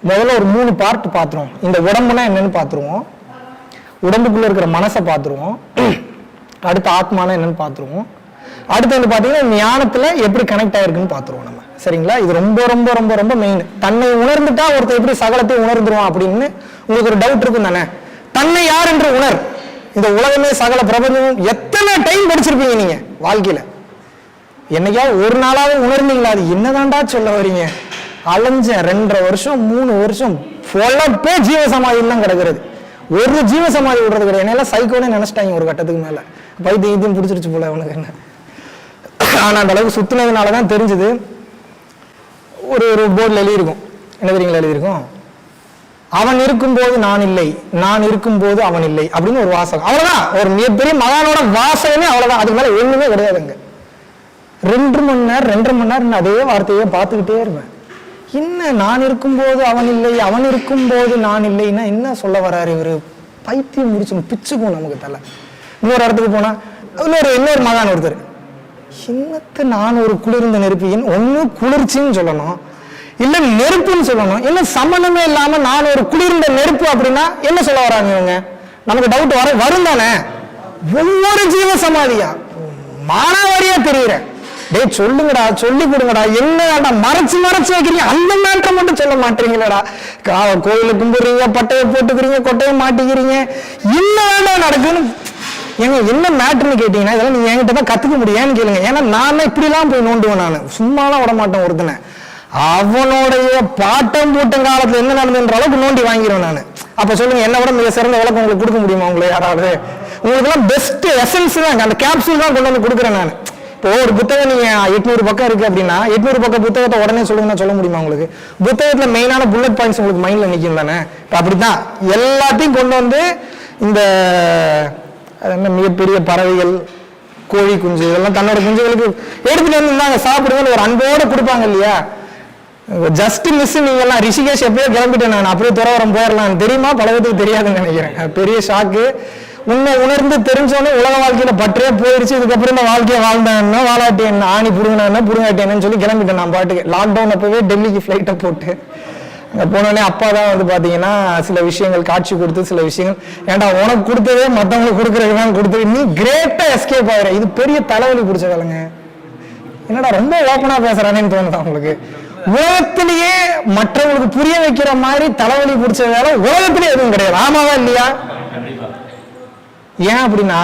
முதல்ல ஒரு 3 பார்ட் பார்த்துருவோம். இந்த உடம்புனா என்னன்னு பார்த்துருவோம், உடம்புக்குள்ள இருக்கிற மனசை பார்த்துருவோம், அடுத்து ஆத்மானா என்னன்னு பார்த்துருவோம், அடுத்து வந்து பார்த்தீங்கன்னா ஞானத்துல எப்படி கனெக்ட் ஆயிருக்குன்னு பார்த்துருவோம் நம்ம. சரிங்களா? இது ரொம்ப ரொம்ப ரொம்ப ரொம்ப மெயின். தன்னை உணர்ந்துட்டா ஒருத்தர் எப்படி சகலத்தை உணர்ந்துருவான் அப்படின்னு உங்களுக்கு ஒரு டவுட் இருக்கும் தானே. தன்னை யார் என்று உணர். இந்த உலகமே சகல பிரபஞ்சமும் எத்தனை டைம் படிச்சிருப்பீங்க நீங்க வாழ்க்கையில? என்னைக்காவது ஒரு நாளாவது உணர்ந்தீங்களா? அது என்னதான்டா சொல்ல வரீங்க? அலைஞ்சேன் 2.5 வருஷம் 3 வருஷம் பொழப்பே ஜீவசமாதியில் தான் கிடக்குறது. ஒரு ஜீவசமாதி விடுறது கிடையாது. என்னெல்லாம் சைக்கோன்னு நினைச்சிட்டாங்க ஒரு கட்டத்துக்கு மேல. பைத்தியம் பிடிச்சிருச்சு போல அவனுக்கு என்ன. ஆனா அந்த அளவுக்கு சுத்தினதுனாலதான் தெரிஞ்சது. ஒரு போர்டில் எழுதியிருக்கும், என்ன தெரியுங்களா எழுதியிருக்கும், அவன் இருக்கும்போது நான் இல்லை, நான் இருக்கும்போது அவன் இல்லை அப்படின்னு ஒரு வாசகம். அவ்வளவுதான். ஒரு மிகப்பெரிய மகானோட வாசகமே அவ்வளவுதான். அதுக்கு மேல ஒண்ணுமே கிடையாதுங்க. 2 மணி நேரம் 2.5 மணி நேரம் அதே வார்த்தையை பார்த்துக்கிட்டே இருப்பேன். என்ன நான் இருக்கும்போது அவன் இல்லை, அவன் இருக்கும்போது நான் இல்லைன்னா என்ன சொல்ல வர்றாரு இவரு? பைத்தியம் முடிச்சு பிச்சுக்கும் நமக்கு தலை. இன்னொரு இடத்துக்கு போனா இன்னொரு மகான் ஒருத்தர், என்னத்து நான் ஒரு குளிர்ந்த நெருப்பு, ஒண்ணு குளிர்ச்சின்னு சொல்லணும், இல்ல நெருப்புன்னு சொல்லணும், இல்ல சம்பந்தமே இல்லாம நான் ஒரு குளிர்ந்த நெருப்பு அப்படின்னா என்ன சொல்ல வராங்க இவங்க? நமக்கு டவுட் வரும் தானே. ஒவ்வொரு ஜீவ சமாதியா மானாவாரியா தெரியுறேன். டேய் சொல்லுங்கடா, சொல்லி கொடுங்கடா, என்னடா மறைச்சு வைக்கிறீங்க, அந்த மேட்டரை மட்டும் சொல்ல மாட்டீங்களடா. கோயில கும்பிடுறீங்க, பட்டையை போட்டுக்கிறீங்க, கொட்டையை மாட்டிக்கிறீங்க, என்ன நடக்குன்னு ஏங்க என்ன மேட்டர்னு கேட்டீங்கன்னா இதெல்லாம் நீங்க என்கிட்ட தான் கத்துக்க முடியும்னு கேளுங்க. ஏன்னா நான் இப்படிலாம் போய் நோண்டுவேன். நான் சும்மாலாம் விட மாட்டேன் ஒருத்தனை. அவனுடைய பாட்டம் பூட்டம் காலத்துல என்ன நடந்துன்ற அளவுக்கு நோண்டி வாங்கிடுவேன் நான். அப்ப சொல்லுங்க, என்ன விட மிக சிறந்த விளக்கம் உங்களுக்கு கொடுக்க முடியுமா? உங்களை யாராவது? உங்களுக்கு எல்லாம் பெஸ்ட் எசன்ஸ் தான், அந்த கேப்சூல் தான் கொண்டு வந்து கொடுக்குறேன் நான். இப்போ ஒரு புத்தகம் நீங்க 800 பக்கம் இருக்கு அப்படின்னா 800 பக்கம் புத்தகத்தை உடனே சொல்லுங்கன்னா சொல்ல முடியுமா உங்களுக்கு? புத்தகத்துல மெயினான புல்லட் பாயிண்ட்ஸ் உங்களுக்கு மைண்ட்ல நிற்கும் தானே. அப்படித்தான் எல்லாத்தையும் கொண்டு வந்து இந்த மிகப்பெரிய பறவைகள், கோழி குஞ்சு இதெல்லாம் தன்னோட குஞ்சுகளுக்கு எடுத்துட்டு வந்து இருந்தாங்க சாப்பிடுங்கன்னு ஒரு அன்போட கொடுப்பாங்க இல்லையா? Just miss. நீங்க எல்லாம் ரிஷிகேஷ் எப்பயோ கிளம்பிட்டேன் நான், அப்படியே துறவரம் போயிடலாம் தெரியுமா? பல பேருக்கு தெரியாதுன்னு நினைக்கிறேன். பெரிய ஷாக்கு. உன்னை உணர்ந்து தெரிஞ்சோன்னே உலக வாழ்க்கையில பற்றே போயிடுச்சு. இதுக்கப்புறம் இந்த வாழ்க்கையை வாழ்ந்தேன்னா வாழாட்டி என்ன, ஆணி புடுங்கினா புடுங்காட்டி என்னன்னு சொல்லி கிளம்பிட்டேன் நான் பாட்டுக்கு. லாக்டவுன் அப்பவே டெல்லிக்கு ஃபிளைட்டை போட்டு அங்கே போனோடனே அப்பா தான் வந்து பார்த்தீங்கன்னா சில விஷயங்கள் காட்சி கொடுத்து, சில விஷயங்கள் ஏன்டா உனக்கு கொடுத்ததே மற்றவங்களுக்கு கொடுக்குறதுதான் கொடுத்தது, நீ கிரேட்டா எஸ்கேப் ஆகிற. இது பெரிய தலைவலி பிடிச்ச வேலைங்க. என்னடா ரொம்ப ஓப்பனா பேசுறானேன்னு தோணுதா உங்களுக்கு? உலகத்திலேயே மற்றவங்களுக்கு புரிய வைக்கிற மாதிரி தலைவலி பிடிச்ச வேலை உலகத்திலே எதுவும் கிடையாது. ஆமாவா இல்லையா? ஏன் அப்படின்னா,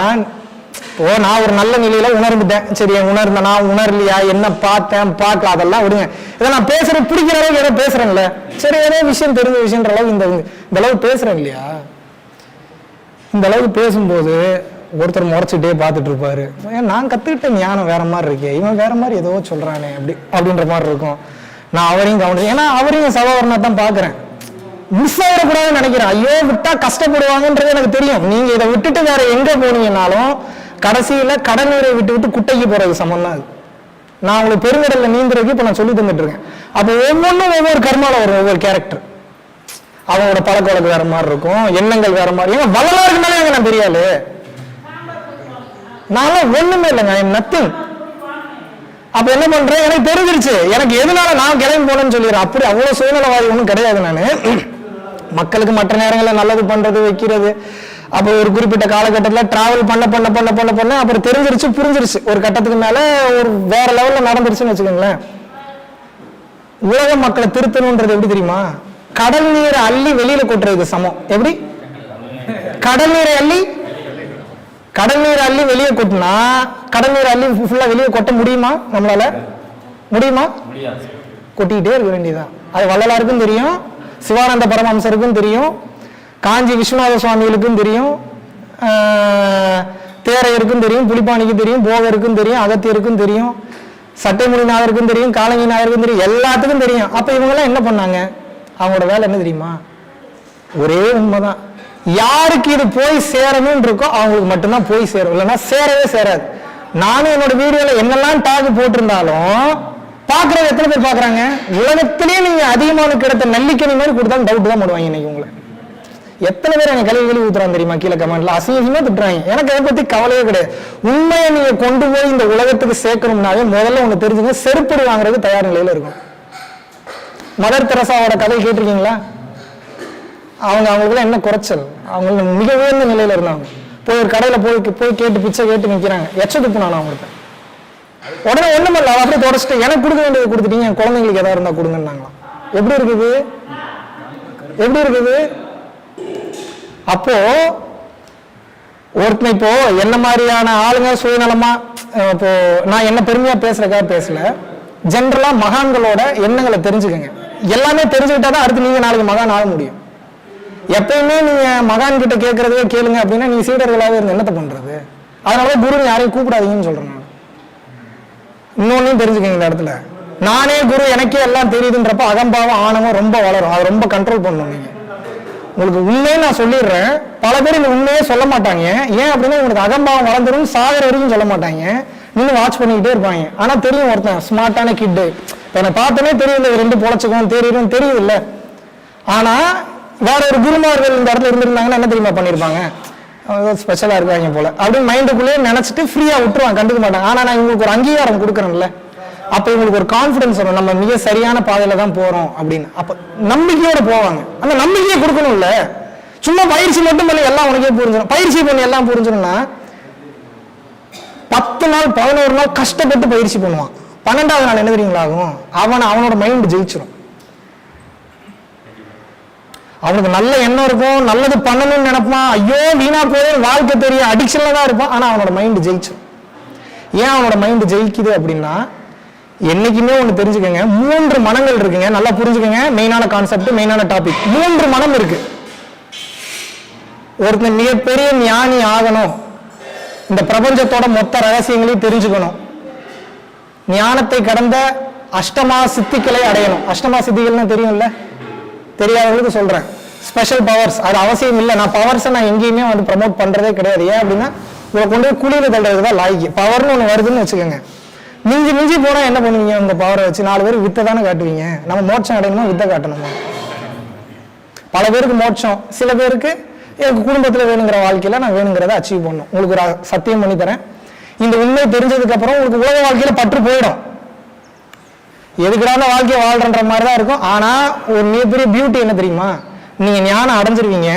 இப்போ நான் ஒரு நல்ல நிலையில உணர்ந்துட்டேன். சரி, உணர்ந்த நான் உணரலையா, என்ன பார்த்தேன் பார்க்கல, அதெல்லாம் விடுங்க. இதை நான் பேசுறேன் பிடிக்கிற அளவுக்கு ஏதோ பேசுறேன்ல, சரி ஏதோ விஷயம் தெரிஞ்ச விஷயன்ற அளவுக்கு இந்த அளவுக்கு பேசுறேன் இல்லையா? இந்த அளவுக்கு பேசும்போது ஒருத்தர் முறைச்சிட்டே பார்த்துட்டு இருப்பாரு. நான் கத்துக்கிட்ட ஞானம் வேற மாதிரி இருக்கே, இவன் வேற மாதிரி ஏதோ சொல்றானே அப்படின்ற மாதிரி இருக்கும். நான் அவரையும் கவனிச்சு, ஏன்னா அவரையும் சகோதரனா தான் பாக்குறேன். மிஸ் ஆகிடக்கூடாதுன்னு நினைக்கிறேன். ஐயோ விட்டா கஷ்டப்படுவாங்கன்றது எனக்கு தெரியும். நீங்க இதை விட்டுட்டு வேற எங்க போனீங்கன்னாலும் கடைசியில கடல் நீரை விட்டு குட்டைக்கு போறது சமம் தான். நான் உங்களுக்கு பெருங்கடல்ல நீந்துறதுக்கு இப்ப நான் சொல்லி தந்துட்டு இருக்கேன். அப்ப ஒவ்வொன்றும் ஒவ்வொரு கர்மால வரும், ஒவ்வொரு கேரக்டர். அவங்களோட பழக்க வழக்கு வேற மாதிரி இருக்கும், எண்ணங்கள் வேற மாதிரி. ஏன்னா வள்ளலா இருக்குனாலே எங்க நான் பெரியாளு, நானும் ஒண்ணுமே இல்லைங்க, நத்திங். அப்ப என்ன பண்றேன், எனக்கு தெரிஞ்சிருச்சு எனக்கு எதனால நான் கிளம்பி போனேன்னு சொல்லிடுறேன். அப்படி அவ்வளவு சுயநலவாதி ஒன்றும் கிடையாது நானு. மக்களுக்கு மற்ற நேரங்களில் நல்லது பண்றது வைக்கிறது. அப்போ ஒரு குறிப்பிட்ட காலகட்டத்தில் டிராவல் பண்ண அப்புறம் தெரிஞ்சிருச்சு, புரிஞ்சிருச்சு. ஒரு கட்டத்துக்கு மேல ஒரு வேற லெவல்ல நடந்துருச்சுன்னு வச்சுக்கோங்களேன். உலக மக்களை திருத்தணும்ன்றது எப்படி தெரியுமா? கடல் நீரை அள்ளி வெளியில கொட்டுறதுக்கு சமம். எப்படி? கடல் நீரை அள்ளி வெளியே கொட்டினா கடல் நீரை அள்ளி ஃபுல்லா வெளியே கொட்ட முடியுமா? நம்மளால முடியுமா? கொட்டிக்கிட்டே இருக்க வேண்டியதான். அது வள்ளலாருக்கும் தெரியும், சிவானந்த பரமஹம்சருக்கும் தெரியும், காஞ்சி விஸ்வநாத சுவாமிகளுக்கும் தெரியும், தேரையருக்கும் தெரியும், புலிப்பாணிக்கும் தெரியும், போகருக்கும் தெரியும், அகத்தியருக்கும் தெரியும், சட்டைமுடிநாதருக்கும் தெரியும், காலங்கி நாயருக்கும் தெரியும், எல்லாத்துக்கும் தெரியும். அப்ப இவங்கெல்லாம் என்ன பண்ணாங்க? அவங்களோட வேலை என்ன தெரியுமா? ஒரே உண்மைதான். யாருக்கு இது போய் சேரணும் இருக்கோ அவங்களுக்கு மட்டும்தான் போய் சேரும், இல்லைன்னா சேரவே சேராது. நானும் என்னோட வீடியோல என்னெல்லாம் டாக் போட்டிருந்தாலும் பாக்குறது எத்தனை பேர் பாக்குறாங்க? உலகத்திலேயே நீங்க அதிகமான கிடைத்த நெல்லிக்கனி மாதிரி கொடுத்தாலும் டவுட் தான் போடுவாங்க. இன்னைக்கு உங்களை எத்தனை பேர் எனக்கு கழுவி ஊத்துறாங்க தெரியுமா? கீழே கமெண்ட்ல அசிங்கமா திட்டுறாங்க. எனக்கு அதை பத்தி கவலையே கிடையாது. உண்மையை நீங்க கொண்டு போய் இந்த உலகத்துக்கு சேர்க்கணும்னாவே முதல்ல ஒண்ணு தெரிஞ்சுங்க, செருப்படி வாங்குறது தயார் நிலையில இருக்கும். மதர் தெரசாவோட கதை கேட்டிருக்கீங்களா? அவங்களுக்குலாம் என்ன குறைச்சல், அவங்க மிக உயர்ந்த நிலையில இருந்தாங்க. போய் ஒரு கடையில போய் கேட்டு பிச்சை கேட்டு நிற்கிறாங்க. எச்ச துப்புனான் அவங்களுக்கு. உடனே ஒண்ணும் இல்லை, அப்படியே தொடச்சிட்டு எனக்கு கொடுக்க வேண்டியது கொடுத்துட்டீங்க, என் குழந்தைங்களுக்கு எதாவது இருந்தா கொடுங்கன்னாங்களாம். எப்படி இருக்குது, எப்படி இருக்குது? அப்போ ஒருத்தனை இப்போ என்ன மாதிரியான ஆளுங்க சுயநலமா, இப்போ நான் என்ன பெருமையா பேசுறதுக்காக பேசல, ஜென்ரலா மகான்களோட எண்ணங்களை தெரிஞ்சுக்கங்க. எல்லாமே தெரிஞ்சுக்கிட்டாதான் அடுத்து நீங்க நாளைக்கு மகான் ஆக முடியும். எப்பயுமே நீங்க மகான் கிட்ட கேட்கறதே கேளுங்க அப்படின்னா நீங்க சீடர்களாக இருந்து என்னத்தை பண்றது? அதனால குரு யாரையும் கூப்பிடாதீங்கன்னு சொல்றேன் நான். இன்னொன்னையும் தெரிஞ்சுக்கங்க இந்த இடத்துல, நானே குரு எனக்கே எல்லாம் தெரியுதுன்றப்ப அகம்பாவம் ஆணவம் ரொம்ப வளரும். அதை ரொம்ப கண்ட்ரோல் பண்ணணும். நீங்க உங்களுக்கு உண்மையே நான் சொல்லிடுறேன், பல பேர் இந்த உண்மையே சொல்ல மாட்டாங்க. ஏன் அப்படின்னா உங்களுக்கு அகம்பாவம் வளர்ந்துரும், சாகர வரைக்கும் சொல்ல மாட்டாங்க, நின்று வாட்ச் பண்ணிக்கிட்டே இருப்பாங்க. ஆனா தெரியும் ஒருத்தன் ஸ்மார்ட்டான கிட்டு, என்னை பார்த்தோன்னே தெரியுது, ரெண்டு பொழைச்சுக்கும் தெரியும் தெரியுது இல்ல. ஆனா வேற ஒரு குருமார்கள் இந்த இடத்துல இருந்திருந்தாங்கன்னா என்ன தெரியுமா பண்ணிருப்பாங்க, ஸ்பெஷலா இருக்காங்க போல அப்படின்னு மைண்டுக்குள்ளேயே நினைச்சிட்டு ஃப்ரீயா விட்டுருவாங்க, கண்டுக்க மாட்டாங்க. ஆனா நான் இவங்களுக்கு ஒரு அங்கீகாரம் கொடுக்குறேன்ல, அப்ப இவங்களுக்கு ஒரு கான்பிடன்ஸ் வரும், நம்ம மிக சரியான பாதையில தான் போறோம் அப்படின்னு. அப்ப நம்பிக்கையோட போவாங்க. அந்த நம்பிக்கையை கொடுக்கணும்ல, சும்மா பயிற்சி மட்டும் பண்ணி எல்லாம் உனக்கே புரிஞ்சிடும், பயிற்சி பண்ணி எல்லாம் புரிஞ்சிடும்னா 10 நாள் 11 நாள் கஷ்டப்பட்டு பயிற்சி பண்ணுவான். 12வது நாள் என்ன தெரியுங்களா ஆகும், அவனோட மைண்ட் ஜெயிச்சிடும். அவனுக்கு நல்ல எண்ணம் இருக்கும், நல்லது பண்ணணும்னு நினைப்பான், ஐயோ வீணா போய் வாழ்க்கை தெரியும், அடிக்ஷன்ல தான் இருப்பான். ஆனா அவனோட மைண்ட் ஜெயிச்சிடும். ஏன் அவனோட மைண்ட் ஜெயிக்குது அப்படின்னா, என்னைக்குமே ஒண்ணு தெரிஞ்சுக்கங்க, 3 மனங்கள் இருக்குங்க. நல்லா புரிஞ்சுக்கங்க, மெயினான கான்செப்ட், மெயினான டாபிக். 3 மனம் இருக்கு. ஒருத்தன் மிகப்பெரிய ஞானி ஆகணும், இந்த பிரபஞ்சத்தோட மொத்த ரகசியங்களையும் தெரிஞ்சுக்கணும், ஞானத்தை கடந்த அஷ்டமா சித்திகளை அடையணும். அஷ்டமா சித்திகள்னா தெரியும்ல, தெரியாதவங்களுக்கு சொல்றேன். ஸ்பெஷல் பவர்ஸ், அது அவசியம் இல்லை. நான் பவர்ஸை நான் எங்கேயுமே வந்து ப்ரமோட் பண்றதே கிடையாது. ஏன் அப்படின்னா உங்களை கொண்டு போய் குளிர தள்ளுறதுதான் லாய்க்கு. பவர்னு ஒண்ணு வருதுன்னு வச்சுக்கோங்க, மிஞ்சி மிஞ்சி போனா என்ன பண்ணுவீங்க, உங்க பவரை வச்சு 4 பேருக்கு வித்தை தானே காட்டுவீங்க. நம்ம மோட்சம் அடையணுமா வித்தை காட்டணுமா? பல பேருக்கு மோட்சம், சில பேருக்கு எனக்கு குடும்பத்துல வேணுங்கிற வாழ்க்கையில நான் வேணுங்கிறத அச்சீவ் பண்ணணும். உங்களுக்கு ஒரு சத்தியம் பண்ணி தரேன், இந்த உண்மை தெரிஞ்சதுக்கு அப்புறம் உங்களுக்கு உலக வாழ்க்கையில பற்று போயிடும். எதுக்குடான வாழ்க்கையை வாழ்றன்ற மாதிரி தான் இருக்கும். ஆனா ஒரு மிகப்பெரிய பியூட்டி என்ன தெரியுமா, நீங்க ஞானம் அடைஞ்சிருவீங்க.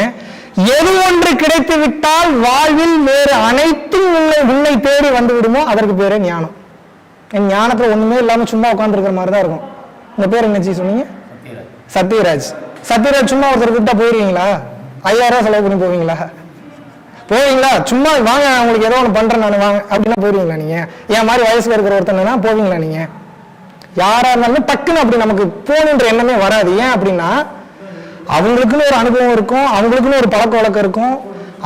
எது ஒன்று கிடைத்து விட்டால் வாழ்வில் வேறு அனைத்தும் உன்னை தேடி வந்து விடுமோ அதற்கு பேரே ஞானம். என் ஞானத்துல ஒண்ணுமே இல்லாம சும்மா உட்கார்ந்து இருக்கிற மாதிரி தான் இருக்கும். உங்க பேர் என்ன சொன்னீங்க? சத்யராஜ். சத்யராஜ் சும்மா ஒருத்தர் கூப்பிட்டா போயிருவீங்களா? 5000 ரூபாய் செலவு பண்ணி போவீங்களா? போவீங்களா? சும்மா வாங்க உங்களுக்கு ஏதோ ஒன்று பண்றேன் நான் வாங்க அப்படின்னா போயிருவீங்களா நீங்க? என் மாதிரி வயசுல இருக்கிற ஒருத்தனா போவீங்களா நீங்க? யாரா இருந்தாலும் டக்குன்னு அப்படி நமக்கு போகணுன்ற எண்ணமே வராது. ஏன் அப்படின்னா அவங்களுக்குன்னு ஒரு அனுபவம் இருக்கும், அவங்களுக்குன்னு ஒரு பழக்க வழக்கம் இருக்கும்.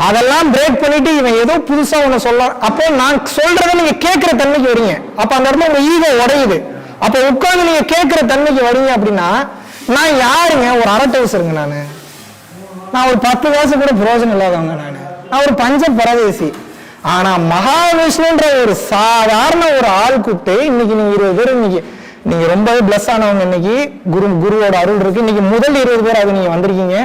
அதெல்லாம் பிரேக் பண்ணிட்டு இவன் ஏதோ புதுசா ஒண்ணு சொல்ல, அப்போ நான் சொல்றதை நீங்க கேட்கிற தன்மைக்கு வரீங்க. அப்ப அந்த இடத்துல உங்க ஈகோ உடையுது. அப்ப உட்கார்ந்து நீங்க கேட்கிற தன்மைக்கு வரீங்க அப்படின்னா, நான் யாருங்க? ஒரு அரட்டவுசருங்க நான் ஒரு 10 காசு கூட பிரயோஜனம் இல்லாதவங்க நான் ஒரு பஞ்ச பரதேசி. ஆனா மகாவிஷ்ணுன்ற ஒரு சாதாரண ஒரு ஆள் கூப்பிட்டு இன்னைக்கு நீங்க 20 பேர், இன்னைக்கு நீங்க ரொம்பவே பிளஸ் ஆனவங்க. இன்னைக்கு குருவோட அருள் இருக்கு. இன்னைக்கு முதல் 20 பேர் அது நீங்க வந்திருக்கீங்க.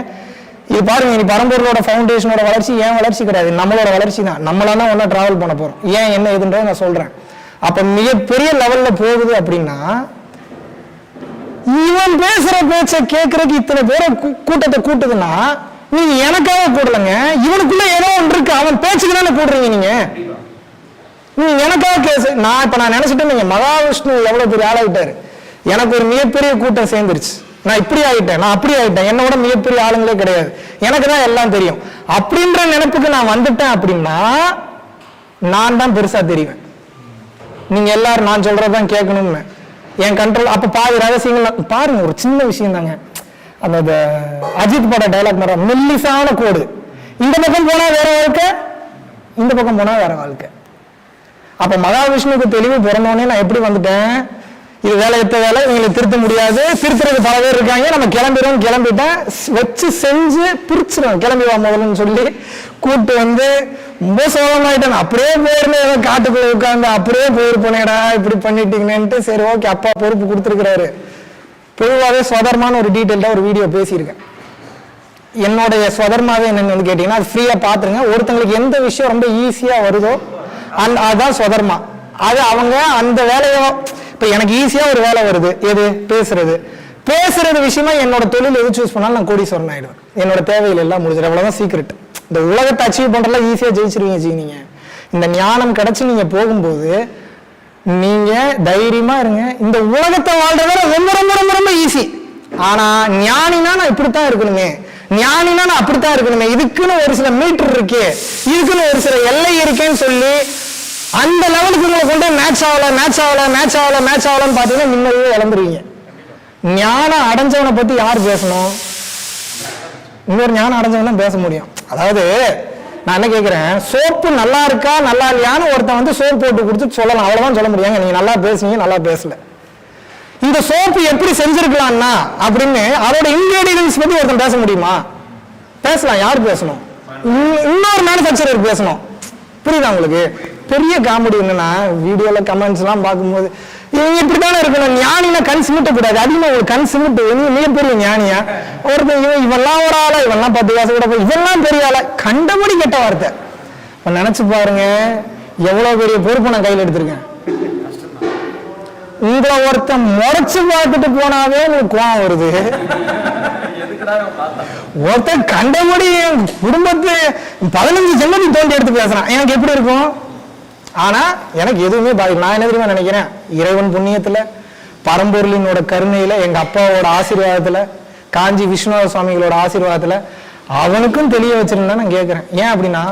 இது பாருங்க, நீ பரம்பொருளோட ஃபவுண்டேஷனோட வளர்ச்சி ஏன் வளர்ச்சி கிடையாது, நம்மளோட வளர்ச்சி தான். நம்மளால தான் ஒன்னா டிராவல் பண்ண போறோம். ஏன் என்ன எதுன்றதை நான் சொல்றேன். அப்ப மிகப்பெரிய லெவல்ல போகுது அப்படின்னா, இவன் பேசுற பேச்சை கேட்கறதுக்கு இத்தனை பேரை கூட்டத்தை கூட்டுதுன்னா நீங்க எனக்காக கூடலங்க, இவனுக்குள்ள ஏதோ ஒன்று இருக்கு, அவன் பேச்சுக்கு தானே கூடுறீங்க. நீங்க எனக்காக கேசு. நான் நினைச்சிட்டு நீங்க மகாவிஷ்ணு எவ்வளவு பெரிய ஆளாயிட்டாரு, எனக்கு ஒரு மிகப்பெரிய கூட்டம் சேர்ந்துருச்சு, நான் இப்படி ஆயிட்டேன், நான் அப்படி ஆயிட்டேன், என்னோட மிகப்பெரிய ஆளுங்களே கிடையாது, எனக்கு தான் எல்லாம் தெரியும் அப்படின்ற நினைப்புக்கு நான் வந்துட்டேன் அப்படின்னா நான் தான் பெருசா தெரிவேன். நீங்க எல்லாரும் நான் சொல்றதான் கேட்கணும்னு என் கண்ட்ரோல். அப்ப பாதி ரகசியங்கள் பாருங்க. ஒரு சின்ன விஷயம் தாங்க, அந்த அஜித் பட டைலாக் மாதிரி மெல்லிசான கோடு, இந்த பக்கம் போனா வேற வாழ்க்கை, இந்த பக்கம் போனா வேற வாழ்க்கை. அப்ப மகாவிஷ்ணுக்கு தெளிவு பிறந்தோடனே நான் எப்படி வந்துட்டேன், இது வேலை எத்த வேலை, இவங்களை திருத்த முடியாது, திருத்துறது பல பேர் இருக்காங்க, நம்ம கிளம்பிடும், கிளம்பிட்டேன் வச்சு செஞ்சு பிரிச்சிடும், கிளம்பி வா முதல்னு சொல்லி கூட்டு வந்து ரொம்ப சோகமாயிட்டேன். அப்படியே போயிருந்தேன், காட்டுக்குள்ள உட்காந்து அப்படியே போயிருப்பேனேடா இப்படி பண்ணிட்டீங்கன்னு. சரி ஓகே, அப்பா பொறுப்பு கொடுத்துருக்கிறாரு. பொதுவாகவே ஸ்வதர்மான ஒரு டீட்டெயில்டா ஒரு வீடியோ பேசியிருக்கேன். என்னுடைய ஸ்வதர்மாவே என்னன்னு கேட்டீங்கன்னா அது ஃப்ரீயா பாத்துருங்க. ஒருத்தங்களுக்கு எந்த விஷயம் ரொம்ப ஈஸியா வருதோ அதுதான் ஸ்வதர்மா. அது அவங்க அந்த வேலையோ, இப்ப எனக்கு ஈஸியா ஒரு வேலை வருது, எது பேசுறது, பேசுறது விஷயமா என்னோட தொழில் எது சூஸ் பண்ணாலும் நான் கோடீஸ்வரன் ஆயிடுவேன். என்னோட தேவைகள் எல்லாம் முடிஞ்சிடும். அவ்வளவுதான் சீக்ரெட். இந்த உலகத்தை அச்சீவ் பண்றதுல ஈஸியா ஜெயிச்சிருவீங்க. நீங்க இந்த ஞானம் கிடைச்சு நீங்க போகும்போது நீங்க தைரியமா இருங்க. இந்த உலகத்தை வாழ்றத ரொம்ப ரொம்ப ரொம்ப ரொம்ப ஈஸி. ஆனா ஞானினா நான் இப்படித்தான் இருக்கணுமே, ஞானினா நான் அப்படித்தான் இருக்கணுமே, இதுக்குன்னு ஒரு சில மீட்டர் இருக்கு, இதுக்குன்னு ஒரு சில எல்லை இருக்கேன்னு சொல்லி அந்த லெவலுக்கு உங்களை கொண்டு மேட்ச் ஆகலன்னு பாத்தீங்கன்னா நிம்மதியே இழந்துருவீங்க. ஞானம் அடைஞ்சவனை பத்தி யார் பேசணும்? இன்னொரு ஞானம் அடைஞ்சவன் தான் பேச முடியும். அதாவது நான் என்ன கேட்கிறேன், சோப்பு நல்லா இருக்கா நல்லா இல்லையான்னு ஒருத்தன் வந்து சோப்பு போட்டு கொடுத்து சொல்லலாம், அவ்வளவுதான் சொல்ல முடியாங்க. நீங்க நல்லா பேசுனீங்க, நல்லா பேசல. இந்த சோப்பு எப்படி செஞ்சிருக்கலாம்னா அப்படின்னு அதோட இன்கிரீடியன்ஸ் பத்தி ஒருத்தன் பேச முடியுமா? பேசலாம். யார் பேசணும்? இன்னொரு மேனுஃபேக்சரர் பேசணும். புரியுதா உங்களுக்கு? பெரிய காமெடி என்னன்னா, வீடியோல கமெண்ட்ஸ் எல்லாம் பார்க்கும்போது இவங்க இப்படித்தானே இருக்கணும், ஞானினா கண் சிமிட்டக்கூடாது, அதிகமா ஒரு கண் சிமிட்டு மிகப்பெரிய ஞானியா ஒருத்தன் இவெல்லாம் ஒரு ஆளா, இவெல்லாம் 10 காசு கூட இவெல்லாம் பெரிய ஆளா, கண்டபடி கெட்ட வார்த்தை. நினைச்சு பாருங்க எவ்வளவு பெரிய பொறுப்பு நான் கையில் எடுத்திருக்கேன். உங்களை ஒருத்தன் முறைச்சு பார்த்துட்டு போனாவே உங்களுக்கு கோவம் வருது. ஒருத்தன் கண்டபடி குடும்பத்து 15 ஜென்மத்தை தோண்டி எடுத்து பேசுறான், எனக்கு எப்படி இருக்கும்? ஆனா எனக்கு எதுவுமே பாதிக்கும். நான் என்ன தெரியுமா நினைக்கிறேன், இறைவன் புண்ணியத்துல, பரம்பொருளினோட கருணையில, எங்க அப்பாவோட ஆசீர்வாதத்துல, காஞ்சி விஸ்வநாத சுவாமிகளோட ஆசீர்வாதத்துல அவனுக்கும் தெளிய வச்சிருந்தா நான் கேட்கிறேன். ஏன் அப்படின்னா,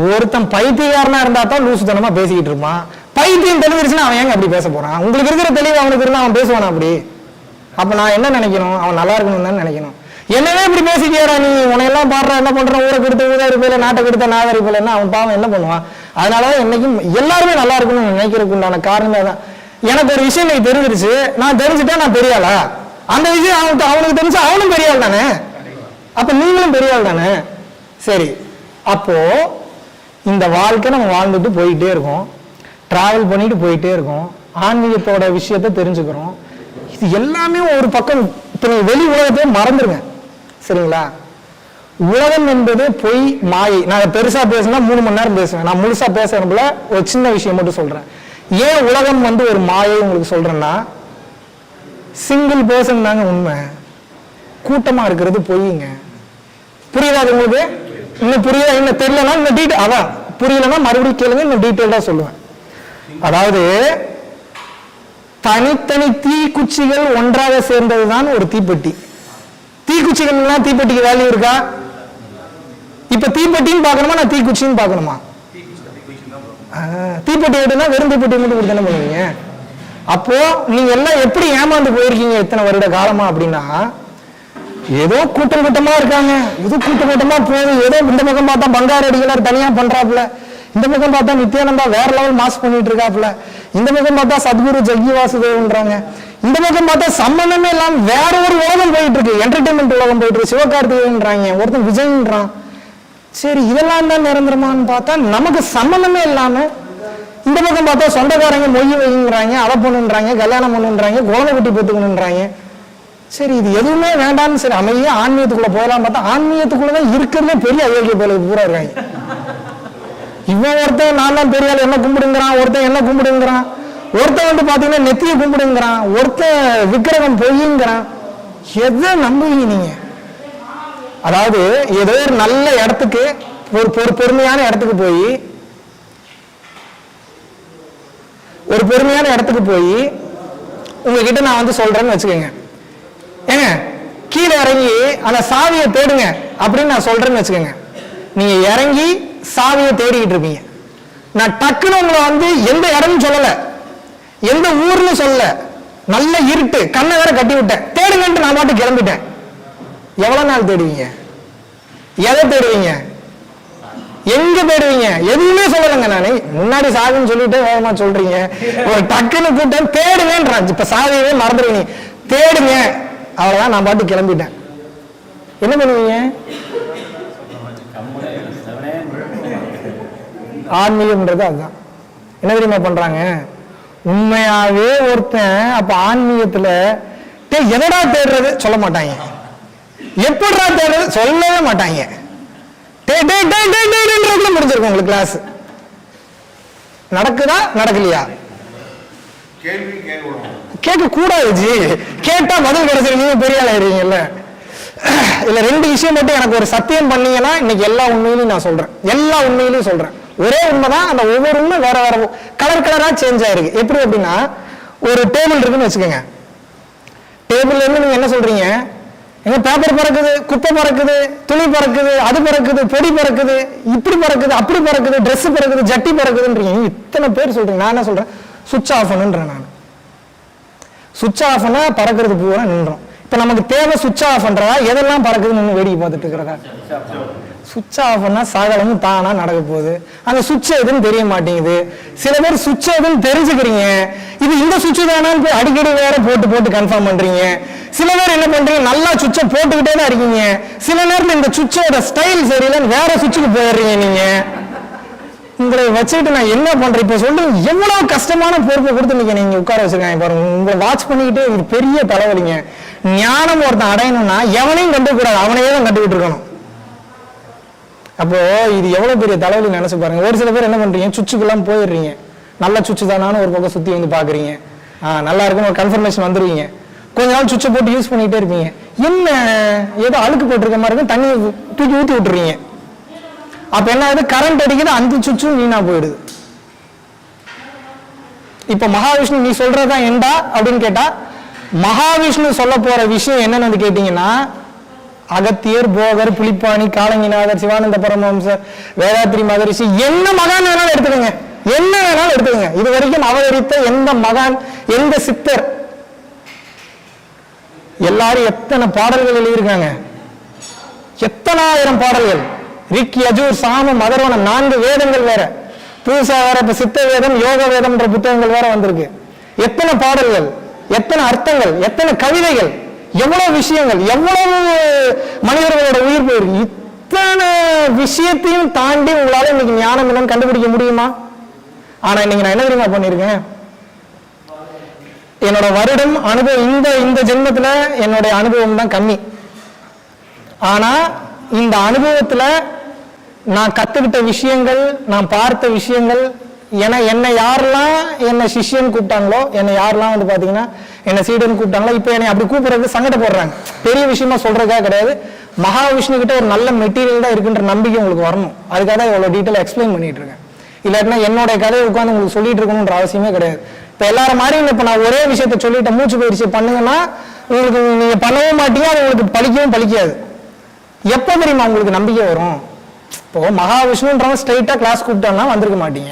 ஒருத்தன் பைத்தியக்காரனா இருந்தா தான் லூசுத்தனமா பேசிக்கிட்டு இருப்பான். பைத்தியம் தெரிஞ்சிருச்சுன்னா அவன் ஏங்க அப்படி பேச போறான்? உங்களுக்கு இருக்கிற தெளிவு அவனுக்கு இருந்தா அவன் பேசுவானா அப்படி? அப்ப நான் என்ன நினைக்கணும், அவன் நல்லா இருக்கணும்னு தான் நினைக்கணும். என்னவே இப்படி பேசிக்கியா நீ, உனையெல்லாம் பாடுற, என்ன பண்ற, ஊரை கெடுத்த ஊதாரி போல, நாட்டை கெடுத்த நாதாரி போல, என்ன அவன் பாவம் என்ன பண்ணுவான்? அதனாலதான் என்னைக்கும் எல்லாருமே நல்லா இருக்கணும்னு நினைக்கிறதுக்கு உண்டான காரணமே தான். எனக்கு ஒரு விஷயம் நீ தெரிஞ்சிருச்சு, நான் தெரிஞ்சுட்டா நான் பெரியாளா? அந்த விஷயம் அவனுக்கு தெரிஞ்சு அவனும் பெரியாள் தானே, அப்ப நீங்களும் பெரியாள் தானே. சரி, அப்போ இந்த வாழ்க்கை நம்ம வாழ்ந்துட்டு போயிட்டே இருக்கோம், டிராவல் பண்ணிட்டு போயிட்டே இருக்கோம், ஆன்மீகத்தோட விஷயத்த தெரிஞ்சுக்கிறோம். இது எல்லாமே ஒரு பக்கம். இப்ப நீங்க வெளி உலகத்தையே மறந்துருங்க, சரிங்களா? உலகம் என்பது பொய், மாயை. நான் பெருசா பேசினா 3 மணி நேரம் பேசுவேன். நான் முழுசா பேசுறதுல ஒரு சின்ன விஷயம் மட்டும் சொல்றேன். ஏன் உலகம் வந்து ஒரு மாயை உங்களுக்கு சொல்றேன்னா, சிங்கிள் பர்சன் தாங்க உண்மை, கூட்டமா இருக்கிறது பொய்யுங்க. புரியுதா உங்களுக்கு? இன்னும் புரியுதா? இன்னும் தெரியலன்னா இன்னும் டீட்டெயில், அதான் புரியலன்னா மறுபடியும் கேளுங்க, இன்னும் டீட்டெயிலா சொல்லுவேன். அதாவது தனித்தனி தீக்குச்சிகள் ஒன்றாக சேர்ந்ததுதான் ஒரு தீப்பெட்டி. தீக்குச்சிகள் தீப்பெட்டிக்கு வேல்யூ இருக்கா? இப்ப தீப்பெட்டின்னு பாக்கணுமா, நான் தீக்குச்சின்னு பாக்கணுமா? தீப்பெட்டி எடுனா வெறும் தீப்பெட்டி மட்டும் கொடுத்து என்ன பண்ணுவீங்க? அப்போ நீங்க எல்லாம் எப்படி ஏமாந்து போயிருக்கீங்க இத்தனை வருட காலமா அப்படின்னா, ஏதோ கூட்டம் கூட்டமா இருக்காங்க, ஏதோ கூட்டம் கூட்டமா போகுது, ஏதோ இந்த பக்கம் பார்த்தா பங்காரு அடிகளார் தனியா பண்றாப்புல, இந்த பக்கம் பார்த்தா நித்யானந்தா வேற லெவல் மாஸ் பண்ணிட்டு இருக்காப்புல, இந்த பக்கம் பார்த்தா சத்குரு ஜக்கி வாசுதேவன்றாங்க, இந்த பக்கம் பார்த்தா சம்பந்தமே இல்லாம வேற ஒரு உலகம் போயிட்டு இருக்கு, என்டர்டைன்மெண்ட் உலகம் போயிட்டு இருக்கு, சிவகார்த்திகேயன்றாங்க, ஒருத்தன் விஜய்ன்றான். சரி, இதெல்லாம் தான் நிரந்தரமானு பார்த்தா நமக்கு சம்பந்தமே இல்லாம இந்த பக்கம் பார்த்தா சொந்தக்காரங்க மொய் வைங்கிறாங்க, அதை பண்ணுன்றாங்க, கல்யாணம் பண்ணுன்றாங்க, குழந்தை குட்டி பெற்றுக்கணுன்றாங்க. சரி, இது எதுவுமே வேண்டாம்னு சரி அமைதியா ஆன்மீகத்துக்குள்ள போயலாம் பார்த்தா ஆன்மீகத்துக்குள்ளதான் இருக்கிறதே பெரிய அயோக்கிய போல பூரா இருக்காங்க. இவன் ஒருத்தன் நான் தான் பெரிய ஆள் என்ன கும்பிடுங்கிறான், ஒருத்தன் என்ன கும்பிடுங்கிறான், ஒருத்தன் வந்து பாத்தீங்கன்னா நெத்திய கும்பிடுங்கிறான், ஒருத்தன் விக்கிரகம் பொய்யுங்கிறான். எதை நம்புவீங்க நீங்க? அதாவது ஏதோ ஒரு நல்ல இடத்துக்கு, ஒரு பொறுமையான இடத்துக்கு போய், ஒரு பொறுமையான இடத்துக்கு போய் உங்ககிட்ட நான் வந்து சொல்றேன்னு வச்சுக்கோங்க, ஏங்க கீழே இறங்கி அந்த சாவியை தேடுங்க அப்படின்னு நான் சொல்றேன்னு வச்சுக்கோங்க. நீங்க இறங்கி சாவியை தேடிக்கிட்டு இருப்பீங்க. நான் டக்குன்னு உங்களை வந்து எந்த இடம்னு சொல்லல, எந்த ஊர்னு சொல்லல, நல்ல இருட்டு, கண்ணை வேற கட்டி விட்டேன், தேடுங்கன்ட்டு நான் பாட்டு கிளம்பிட்டேன். எவ்வளவு நாள் தேடுவீங்க? எதை தேடுவீங்க? எங்க தேடுவீங்க? எதுவுமே சொல்லலைங்க. நானே முன்னாடி சாவின்னு சொல்லிட்டு வேகமா சொல்றீங்க. ஒரு டக்குன்னு கூட்டம் தேடுங்கன்றான். இப்ப சாவியவே மறந்துடுவீங்க. தேடுங்க, அவ்வளவுதான், நான் பாட்டு கிளம்பிட்டேன். என்ன பண்ணுவீங்க? ஆன்மீகம்ன்றது அதுதான். என்ன தெரியுமா பண்றாங்க? உண்மையாவே ஒருத்தன் அப்ப ஆன்மீகத்துல எதடா தேடுறது சொல்ல மாட்டாங்க, எப்படா தேடுறது சொல்லவே மாட்டாங்க. முடிஞ்சிருக்கும் உங்களுக்கு கிளாஸ். நடக்குதா நடக்கலையா? கேட்க கூடாது ஜி, கேட்டா பதில் கிடைச்சிருக்கு, நீங்க பெரிய ஆள் ஆயிடுவீங்கல்ல. இல்ல 2 விஷயம் மட்டும் எனக்கு ஒரு சத்தியம் பண்ணீங்கன்னா இன்னைக்கு எல்லா உண்மையிலையும் நான் சொல்றேன், எல்லா உண்மையிலையும் சொல்றேன். ஒரே உண்மைதான், அந்த ஒவ்வொரு உண்மை வேற வேற கலர் கலரா சேஞ்ச் ஆயிருக்கு. எப்படி அப்படின்னா, ஒரு டேபிள் இருக்குன்னு வச்சுக்கோங்க. டேபிள்ல இருந்து நீங்க என்ன சொல்றீங்க, எங்க பேப்பர் பறக்குது, குப்பை பறக்குது, துணி பறக்குது, அது பறக்குது, பொடி பறக்குது, இப்படி பறக்குது, அப்படி பறக்குது, ட்ரெஸ் பறக்குது, ஜட்டி பறக்குதுன்றீங்க. இத்தனை பேர் சொல்றீங்க. நான் என்ன சொல்றேன், சுவிட்ச் ஆஃப் பண்ணுன்றேன். நான் சுவிட்ச் ஆஃப் பண்ணா பறக்கிறது பூரா நின்றோம். இப்ப நமக்கு தேவை சுவிட்ச் ஆஃப் பண்றதா, எதெல்லாம் பறக்குதுன்னு வேடிக்கை பார்த்துட்டு இருக்கிறதா? சுவிட்ச் ஆஃப் பண்ணா சகலமும் தானா நடக்க போகுது. அந்த சுவிட்ச் எதுன்னு தெரிய மாட்டேங்குது. சில பேர் சுவிட்ச் எதுன்னு தெரிஞ்சுக்கிறீங்க, இது இந்த சுவிட்ச் தானான்னு போய் அடிக்கடி வேற போட்டு போட்டு கன்ஃபார்ம் பண்றீங்க. சில பேர் என்ன பண்றீங்க, நல்லா சுவிட்சை போட்டுக்கிட்டே தான் இருக்கீங்க. சில நேரத்தில் இந்த சுவிட்சோட ஸ்டைல் சரியில்லைன்னு வேற சுவிட்சுக்கு போயிடுறீங்க. நீங்க உங்களை வச்சுக்கிட்டு நான் என்ன பண்றேன் இப்ப சொல்லுங்க. எவ்வளவு கஷ்டமான பொறுப்பை கொடுத்து நீங்க உட்கார வச்சிருக்காங்க பாருங்க. உங்களை வாட்ச் பண்ணிக்கிட்டே இது பெரிய தலைவலிங்க. ஞானம் ஒருத்தன் அடையணும்னா எவனையும் கண்டுக்கூடாது, அவனையே தான் கண்டுக்கிட்டு இருக்கணும். அப்போ இது எவ்வளவு பெரிய தலைவலி நினைச்சு பாருங்க. ஒரு சில பேர் என்ன பண்றீங்க, சுவிட்சுக்கெல்லாம் போயிடுறீங்க. நல்ல சுவிட்சு தானான்னு ஒரு பக்கம் சுத்தி வந்து பாக்குறீங்க. நல்லா இருக்குன்னு ஒரு கன்ஃபர்மேஷன் வந்துருவீங்க. கொஞ்ச நாள் சுவிட்சை போட்டு யூஸ் பண்ணிட்டே இருப்பீங்க. என்ன ஏதோ அழுக்கு போட்டிருக்க மாதிரி இருக்கும், தண்ணி தூக்கி ஊற்றி விட்டுறீங்க. அப்ப என்ன ஆகுது, கரண்ட் அடிக்குது, அந்த சுவிட்சும் வீணா போயிடுது. இப்ப மகாவிஷ்ணு நீ சொல்றதா ஏண்டா அப்படின்னு கேட்டா, மகாவிஷ்ணு சொல்ல போற விஷயம் என்னன்னு வந்து கேட்டீங்கன்னா, அகத்தியர், போகர், புலிப்பாணி, காலங்கிநாதர், சிவானந்த பரமஹம்சர், வேதாத்ரி மகரிஷி, என்ன மகான் வேணாலும் எடுத்துக்கங்க, என்ன வேணாலும் எடுத்துக்கங்க. இது வரைக்கும் அவதரித்த எந்த மகான், எந்த சித்தர், எல்லாரும் எத்தனை பாடல்கள் எழுதியிருக்காங்க, எத்தனை ஆயிரம் பாடல்கள். ரிக், யஜூர், சாமம், அதர்வனம், 4 வேதங்கள் வேற, புதுசா வேற இப்ப சித்த வேதம், யோக வேதம் என்ற புத்தகங்கள் வேற வந்திருக்கு. எத்தனை பாடல்கள், எத்தனை அர்த்தங்கள், எத்தனை கவிதைகள், எவ்வளவு விஷயங்கள், எவ்வளவு மனிதர்களோட உயிர் போயிருக்கு. இத்தனை விஷயத்தையும் தாண்டி உங்களால இன்னைக்கு ஞானம் என்னன்னு கண்டுபிடிக்க முடியுமா? ஆனா இன்னைக்கு நான் என்ன தெரியுமா பண்ணிருக்கேன், என்னோட வருடம் அனுபவம் இந்த ஜென்மத்துல என்னுடைய அனுபவம் தான் கம்மி. ஆனா இந்த அனுபவத்துல நான் கத்துக்கிட்ட விஷயங்கள், நான் பார்த்த விஷயங்கள், என்னை யாரெல்லாம் என்ன சிஷ்யன்னு கூப்பிட்டாங்களோ, என்னை யாரெல்லாம் வந்து பாத்தீங்கன்னா என்ன சீடன்னு கூப்பிட்டாங்களோ, இப்ப என்னை அப்படி கூப்பிடுறது சங்கடப்படுறாங்க. பெரிய விஷயமா சொல்றதுக்காக கிடையாது, மகாவிஷ்ணு கிட்ட ஒரு நல்ல மெட்டீரியல் தான் இருக்குன்ற நம்பிக்கை உங்களுக்கு வரணும். அதுக்காக தான் இவ்வளவு டீட்டெயில் எக்ஸ்பிளைன் பண்ணிட்டு இருக்கேன். இல்லாட்டினா என்னுடைய கதையை உட்காந்து உங்களுக்கு சொல்லிட்டு இருக்கணும்ன்ற அவசியமே கிடையாது. இப்ப எல்லாரும் மாதிரி இப்ப நான் ஒரே விஷயத்த சொல்லிட்டு மூச்சு பயிற்சி பண்ணுங்கன்னா உங்களுக்கு நீங்க பண்ணவும் மாட்டீங்க, அது உங்களுக்கு பலிக்கவும் பலிக்காது. எப்ப தெரியுமா உங்களுக்கு நம்பிக்கை வரும்? இப்போ மகாவிஷ்ணுன்றவன் ஸ்ட்ரைட்டா கிளாஸ் கூப்பிட்டான்னா வந்திருக்க மாட்டீங்க.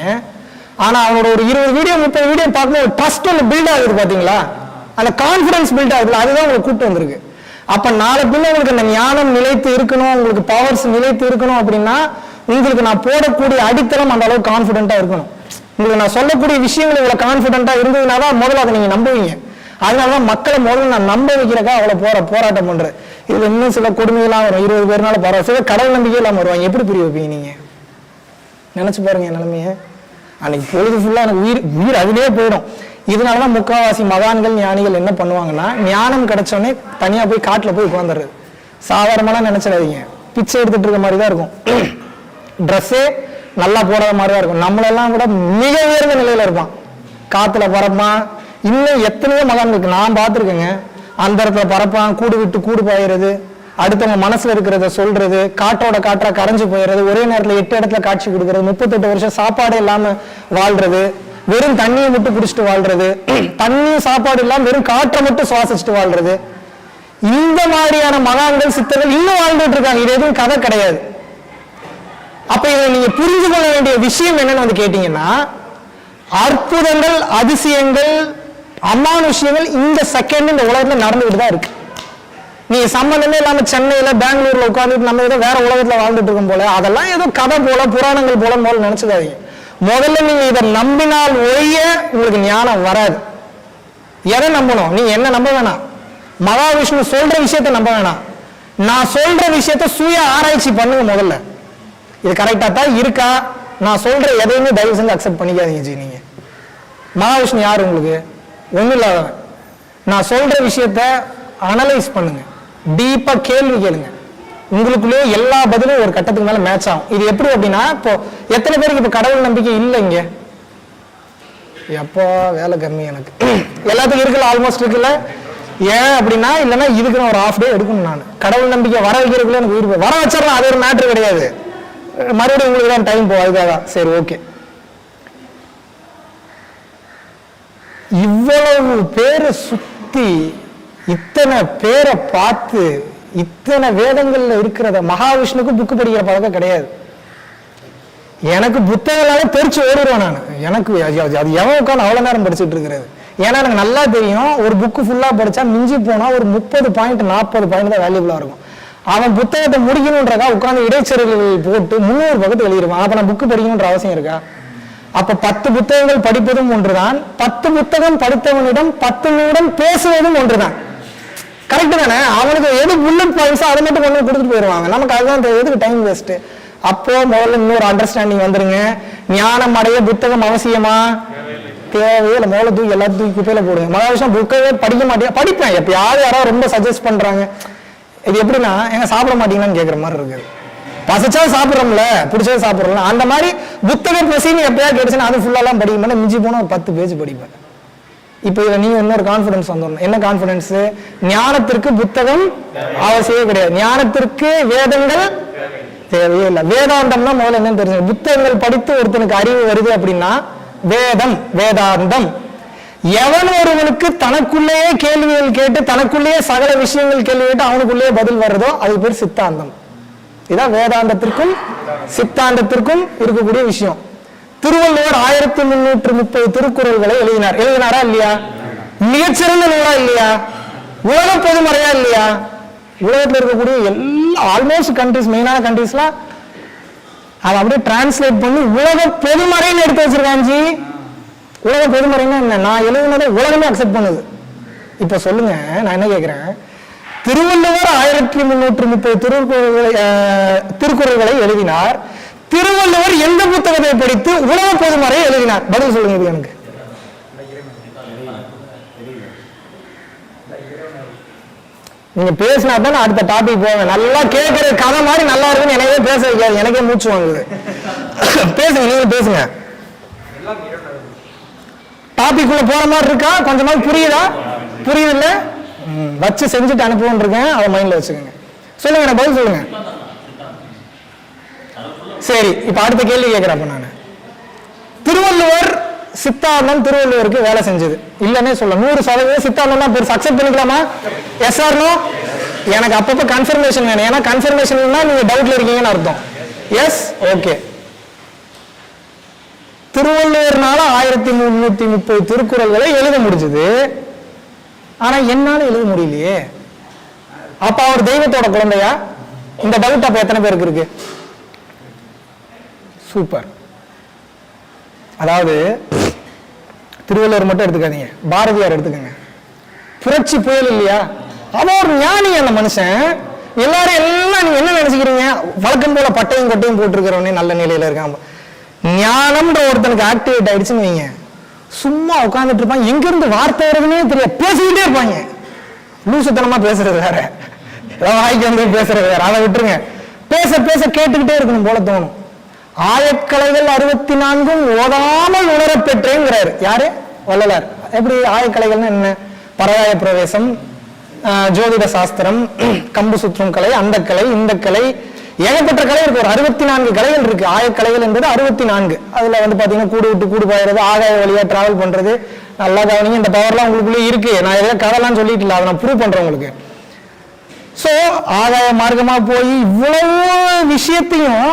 ஆனா அவனோட ஒரு 20 வீடியோ 30 வீடியோ பார்க்கும்போது ஒரு ட்ரஸ்ட் ஒன்று பில்ட் ஆகுது பாத்தீங்களா, அந்த கான்பிடன்ஸ் பில்ட் ஆகுதுல, அதுதான் உங்களுக்கு கூப்பிட்டு வந்திருக்கு. அப்ப நாளை பின்ன உங்களுக்கு அந்த ஞானம் நிலைத்து இருக்கணும், உங்களுக்கு பவர்ஸ் நிலைத்து இருக்கணும் அப்படின்னா உங்களுக்கு நான் போடக்கூடிய அடித்தளம் அந்த அளவுக்கு கான்பிடென்டா இருக்கணும். உங்களுக்கு நான் சொல்லக்கூடிய விஷயங்கள் இவ்வளவு கான்பிடென்டா இருந்ததுனாதான் முதல்ல அதை நீங்க நம்புவீங்க. அதனாலதான் மக்களை முதல்ல நான் நம்ப வைக்கிறக்கா அவ்வளவு போராட்டம் பண்றேன். இதுல இன்னும் சில கொடுமையெல்லாம் வரும், 20 பேர்னால பரவாயில்ல, சில கடவுள் நம்பிக்கை இல்லாம வருவாங்க. எப்படி புரிய வைப்பீங்க நீங்க? நினைச்சு பாருங்க என் நிலைமைய. அன்னைக்கு பொழுது ஃபுல்லா எனக்கு உயிர் அதிலே போயிடும். இதனாலதான் முக்காவாசி மகான்கள் ஞானிகள் என்ன பண்ணுவாங்கன்னா, ஞானம் கிடைச்சோடனே தனியா போய் காட்டுல போய் உட்காந்துடுறது. சாதாரணமெல்லாம் நினைச்சிடாதீங்க, பிச்சை எடுத்துட்டு இருக்க மாதிரி தான் இருக்கும். ட்ரெஸ்ஸே நல்லா போடாத மாதிரி தான் இருக்கும். நம்மளெல்லாம் கூட மிக உயர்ந்த நிலையில இருப்பான், காத்துல பறப்பான். இன்னும் எத்தனையோ மகான்களுக்கு நான் பார்த்துருக்கேங்க, அந்த இடத்துல பறப்பான், கூடு விட்டு கூடு பாயிறது, அடுத்தவங்க மனசுல இருக்கிறத சொல்றது, காற்றோட காற்றா கரைஞ்சு போயிடுறது, ஒரே நேரத்துல 8 இடத்துல காட்சி கொடுக்கறது, 38 வருஷம் சாப்பாடு இல்லாம வாழ்றது, வெறும் தண்ணியை மட்டும் குடிச்சிட்டு வாழ்றது, தண்ணியும் சாப்பாடு இல்லாம வெறும் காற்றை மட்டும் சுவாசிச்சுட்டு வாழ்றது. இந்த மாதிரியான மகான்கள் சித்தர்கள் இன்னும் வாழ்ந்துட்டு இருக்காங்க. இது எதுவும் கதை கிடையாது. அப்ப இதை நீங்க புரிந்து கொள்ள வேண்டிய விஷயம் என்னன்னு வந்து கேட்டீங்கன்னா, அற்புதங்கள், அதிசயங்கள், அமானுஷ்யங்கள் இந்த செகண்ட் இந்த உலகத்துல நடந்துகிட்டு தான் இருக்கு. நீங்க சம்பந்தமே இல்லாம சென்னையில பெங்களூர்ல உட்காந்துட்டு நம்ம ஏதோ வேற உலகத்துல வாழ்ந்துட்டு இருக்கும் போல, அதெல்லாம் ஏதோ கதை போல புராணங்கள் போல போல நினைச்சுக்காதீங்க. முதல்ல நீங்க இதை நம்பினால் ஒழிய உங்களுக்கு ஞானம் வராது. எதை நம்பணும்? நீங்க என்ன நம்ப வேணாம், மகாவிஷ்ணு சொல்ற விஷயத்த நம்ப வேணாம். நான் சொல்ற விஷயத்த சுய ஆராய்ச்சி பண்ணுங்க. முதல்ல இது கரெக்டா தான் இருக்கா, நான் சொல்ற எதையுமே தயவு செஞ்சு அக்செப்ட் பண்ணிக்காதீங்க ஜி. நீங்க மகாவிஷ்ணு யாரு? உங்களுக்கு ஒண்ணும் இல்லாதவன். நான் சொல்ற விஷயத்த அனலைஸ் பண்ணுங்க, டீப்பா கேள்வி கேளுங்க. உங்களுக்குள்ளேயே எல்லா பதிலும் ஒரு கட்டத்துக்கு மேல மேட்ச் ஆகும். இது எப்படி அப்படின்னா, இப்போ எத்தனை பேருக்கு இப்ப கடவுள் நம்பிக்கை இல்லை இங்க? எப்போ வேலை கம்மி எனக்கு, எல்லாத்துக்கும் இருக்குல்ல, ஆல்மோஸ்ட் இருக்குல்ல. ஏன் அப்படின்னா இல்லைன்னா இதுக்கு நான் ஒரு ஹாஃப் டே எடுக்கணும். நான் கடவுள் நம்பிக்கை வர வைக்கிறதுக்குள்ள எனக்கு உயிர் வர வச்சிடலாம், அது ஒரு மேட்ரு கிடையாது. மறுபடியும் உங்களுக்கு தான் டைம் போகும், அதுக்காக சரி ஓகே. இவ்வளவு பேரை சுத்தி இத்தனை பேரை பார்த்து இத்தனை வேதங்கள்ல இருக்கிறத மகாவிஷ்ணுக்கு புக்கு படிக்கிற பழக்கம் கிடையாது. எனக்கு புத்தகங்களால தெரிச்சு ஓடிடுவேன் நான். எனக்கு அது எவன் உட்காந்து அவ்வளவு நேரம் படிச்சுட்டு இருக்கிறது. ஏன்னா எனக்கு நல்லா தெரியும், ஒரு புக்கு ஃபுல்லா படிச்சா மிஞ்சி போனா ஒரு 30 பாயிண்ட் 40 பாயிண்ட் தான் வேல்யூபிளா இருக்கும். அவன் புத்தகத்தை முடிக்கணுன்றதா உட்காந்து இடைச்செருகள் போட்டு 300 பக்கத்து எழுதிருவான். அப்ப நான் புக்கு படிக்கணுன்ற அவசியம் இருக்கா? அப்ப 10 புத்தகங்கள் படிப்பதும் ஒன்றுதான், 10 புத்தகம் படித்தவனிடம் 10 நிமிடம் பேசுவதும் ஒன்றுதான். கரெக்ட் தானே? அவனுக்கு எது புல்லட் பாயிண்ட்ஸோ அதை மட்டும் கொண்டு கொடுத்துட்டு போயிடுவாங்க. நமக்கு அதுதான் எதுக்கு டைம் வேஸ்ட். அப்போ முதல்ல இன்னொரு அண்டர்ஸ்டாண்டிங் வந்துருங்க. ஞானம் அடைய புத்தகம் அவசியமா? தேவையே இல்லை. முதல்ல தூக்கி எல்லாத்தையும் தூக்கி குப்பையில போடுங்க. மகாவிஷ்ணு புக்கவே படிக்க மாட்டேன், படிப்பேன் எப்பயாவது யாரோ ரொம்ப சஜஸ்ட் பண்றாங்க. இது எப்படின்னா எங்க சாப்பிட மாட்டீங்களான்னு கேட்குற மாதிரி இருக்குது. பசிச்சா சாப்பிட்றோம்ல, பிடிச்சதை சாப்பிட்றோம்ல, அந்த மாதிரி புத்தகம் பசின்னு எப்பயாவது கேட்டுச்சுன்னா அது ஃபுல்லாலாம் படிக்க மாட்டேன். மிஞ்சி போனா ஒரு 10 பேஜ் படிப்பேன். இப்போ இதில் நீங்க இன்னொரு கான்ஃபிடன்ஸ் வந்துடணும். என்ன கான்ஃபிடன்ஸ்? ஞானத்திற்கு புத்தகம் அவசியம் கிடையாது, ஞானத்திற்கு வேதங்கள் தேவையே இல்லை. வேதாந்தம்னா முதல்ல என்னன்னு தெரிஞ்சு, புத்தகங்கள் படித்து ஒருத்தனுக்கு அறிவு வருது அப்படின்னா வேதம் வேதாந்தம். எவன் ஒருவனுக்கு தனக்குள்ளேயே கேள்விகள் கேட்டு தனக்குள்ளேயே சகல விஷயங்கள் கேள்வி கேட்டு அவனுக்குள்ளேயே பதில் வருதோ அது பேர் சித்தாந்தம். இதான் வேதாந்தத்திற்கும் சித்தாந்தத்திற்கும் இருக்கக்கூடிய விஷயம். திருவள்ளுவர் 1330 திருக்குறள்களை எழுதினார். எழுதினாரா இல்லையா? மிகச்சிறந்த நூலா இல்லையா? உலக பொதுமறையா இல்லையா? உலகத்தில் இருக்கக்கூடிய எல்லா ஆல்மோஸ்ட் கண்ட்ரிஸ், மெயினான கண்ட்ரிஸ்லாம் அதை அப்படியே டிரான்ஸ்லேட் பண்ணி உலக பொதுமறைன்னு எடுத்து வச்சிருக்காங்க. உலக பொதுமறைன்னா என்ன? நான் எழுதினதை உலகமே அக்செப்ட் பண்ணுது. இப்ப சொல்லுங்க, நான் என்ன கேட்கிறேன், திருவள்ளுவர் 1330 திருக்குறள்களை எழுதினார். திருவள்ளுவர் எந்த புத்தகத்தை படித்து உலக பொதுமறை எழுதினார்? பதில் சொல்லுங்க இது எனக்கு. நீங்க பேசினா தான் அடுத்த டாபிக் போவேன். நல்லா கேட்கிற கதை மாதிரி நல்லா இருக்குன்னு எனக்கே பேச வைக்காது, எனக்கே மூச்சு வாங்குது. பேசுங்க, நீங்க பேசுங்க. டாபிக் உள்ள போற மாதிரி இருக்கா? கொஞ்சமாவது புரியுதா? புரியுது இல்ல? வச்சு செஞ்சுட்டு அனுப்புவோம் இருக்கேன், அதை மைண்ட்ல வச்சுக்கோங்க. சொல்லுங்க, நான் பதில் சொல்லுங்க. சரி, இப்ப அடுத்த கேள்வி கேட்கிறப்ப நான், திருவள்ளுவர் சித்தாந்தம் திருவள்ளுவருக்கு வேலை செஞ்சது இல்லன்னே சொல்ல 100% சித்தாந்தம் தான் பெருசு. அக்செப்ட் பண்ணிக்கலாமா? Yes or no? எனக்கு அப்பப்ப கன்ஃபர்மேஷன் வேணும். ஏன்னா கன்ஃபர்மேஷன் நீங்க டவுட்ல இருக்கீங்கன்னு அர்த்தம். S, okay. திருவள்ளுவர்னால 1330 திருக்குறள்களை எழுத முடிஞ்சது. ஆனா என்னால எழுத முடியலையே. அப்ப அவர் தெய்வத்தோட குழந்தையா? இந்த டவுட் அப்ப எத்தனை பேருக்கு இருக்கு? சூப்பர். அதாவது திருவள்ளுவர் மட்டும் எடுத்துக்காதீங்க, பாரதியார் எடுத்துக்கங்க. புரட்சி புயல் இல்லையா? அவன் ஒரு ஞானி. அந்த மனுஷன் எல்லாரும் எல்லாம் நீங்க என்ன நினைச்சுக்கிறீங்க? வழக்கம் போல பட்டையும் கொட்டையும் போட்டிருக்கிறவனே நல்ல நிலையில இருக்கான். ஞானம்ன்ற ஒருத்தனுக்கு ஆக்டிவேட் ஆயிடுச்சுன்னு வைங்க, சும்மா உட்கார்ந்துட்டு இருப்பாங்க. எங்க இருந்து வார்த்தை வருதுன்னே தெரியாது, பேசிக்கிட்டே இருப்பாங்க. லூசுத்தனமா பேசுறது வேற, வாய்க்கு வந்து பேசுறது வேற. அதை விட்டுருங்க. பேச பேச கேட்டுக்கிட்டே இருக்கணும் போல தோணும். ஆயக்கலைகள் 64 ஓதாமல் உணர பெற்றேங்கிறாரு. யாரு? வள்ளலார். எப்படி ஆயக்கலைகள்னா என்ன? பரகாய பிரவேசம், ஜோதிட சாஸ்திரம், கம்பு சுற்றும் கலை, அந்த கலை, இந்த கலை, ஏகப்பட்ட கலை இருக்கு. ஒரு 64 கலைகள் இருக்கு. ஆயக்கலைகள் என்பது 64. அதுல வந்து பாத்தீங்கன்னா கூடு விட்டு கூடு பாயிறது, ஆகாய வழியா டிராவல் பண்றது. நல்லா கவனிங்க, இந்த பவர்லாம் உங்களுக்குள்ளே இருக்கு. நான் எதாவது கதைலாம் சொல்லிட்டு இல்லை, அதை நான் ப்ரூவ் பண்றேன் உங்களுக்கு. சோ ஆகாய மார்க்கமா போய் இவ்வளவு விஷயத்தையும்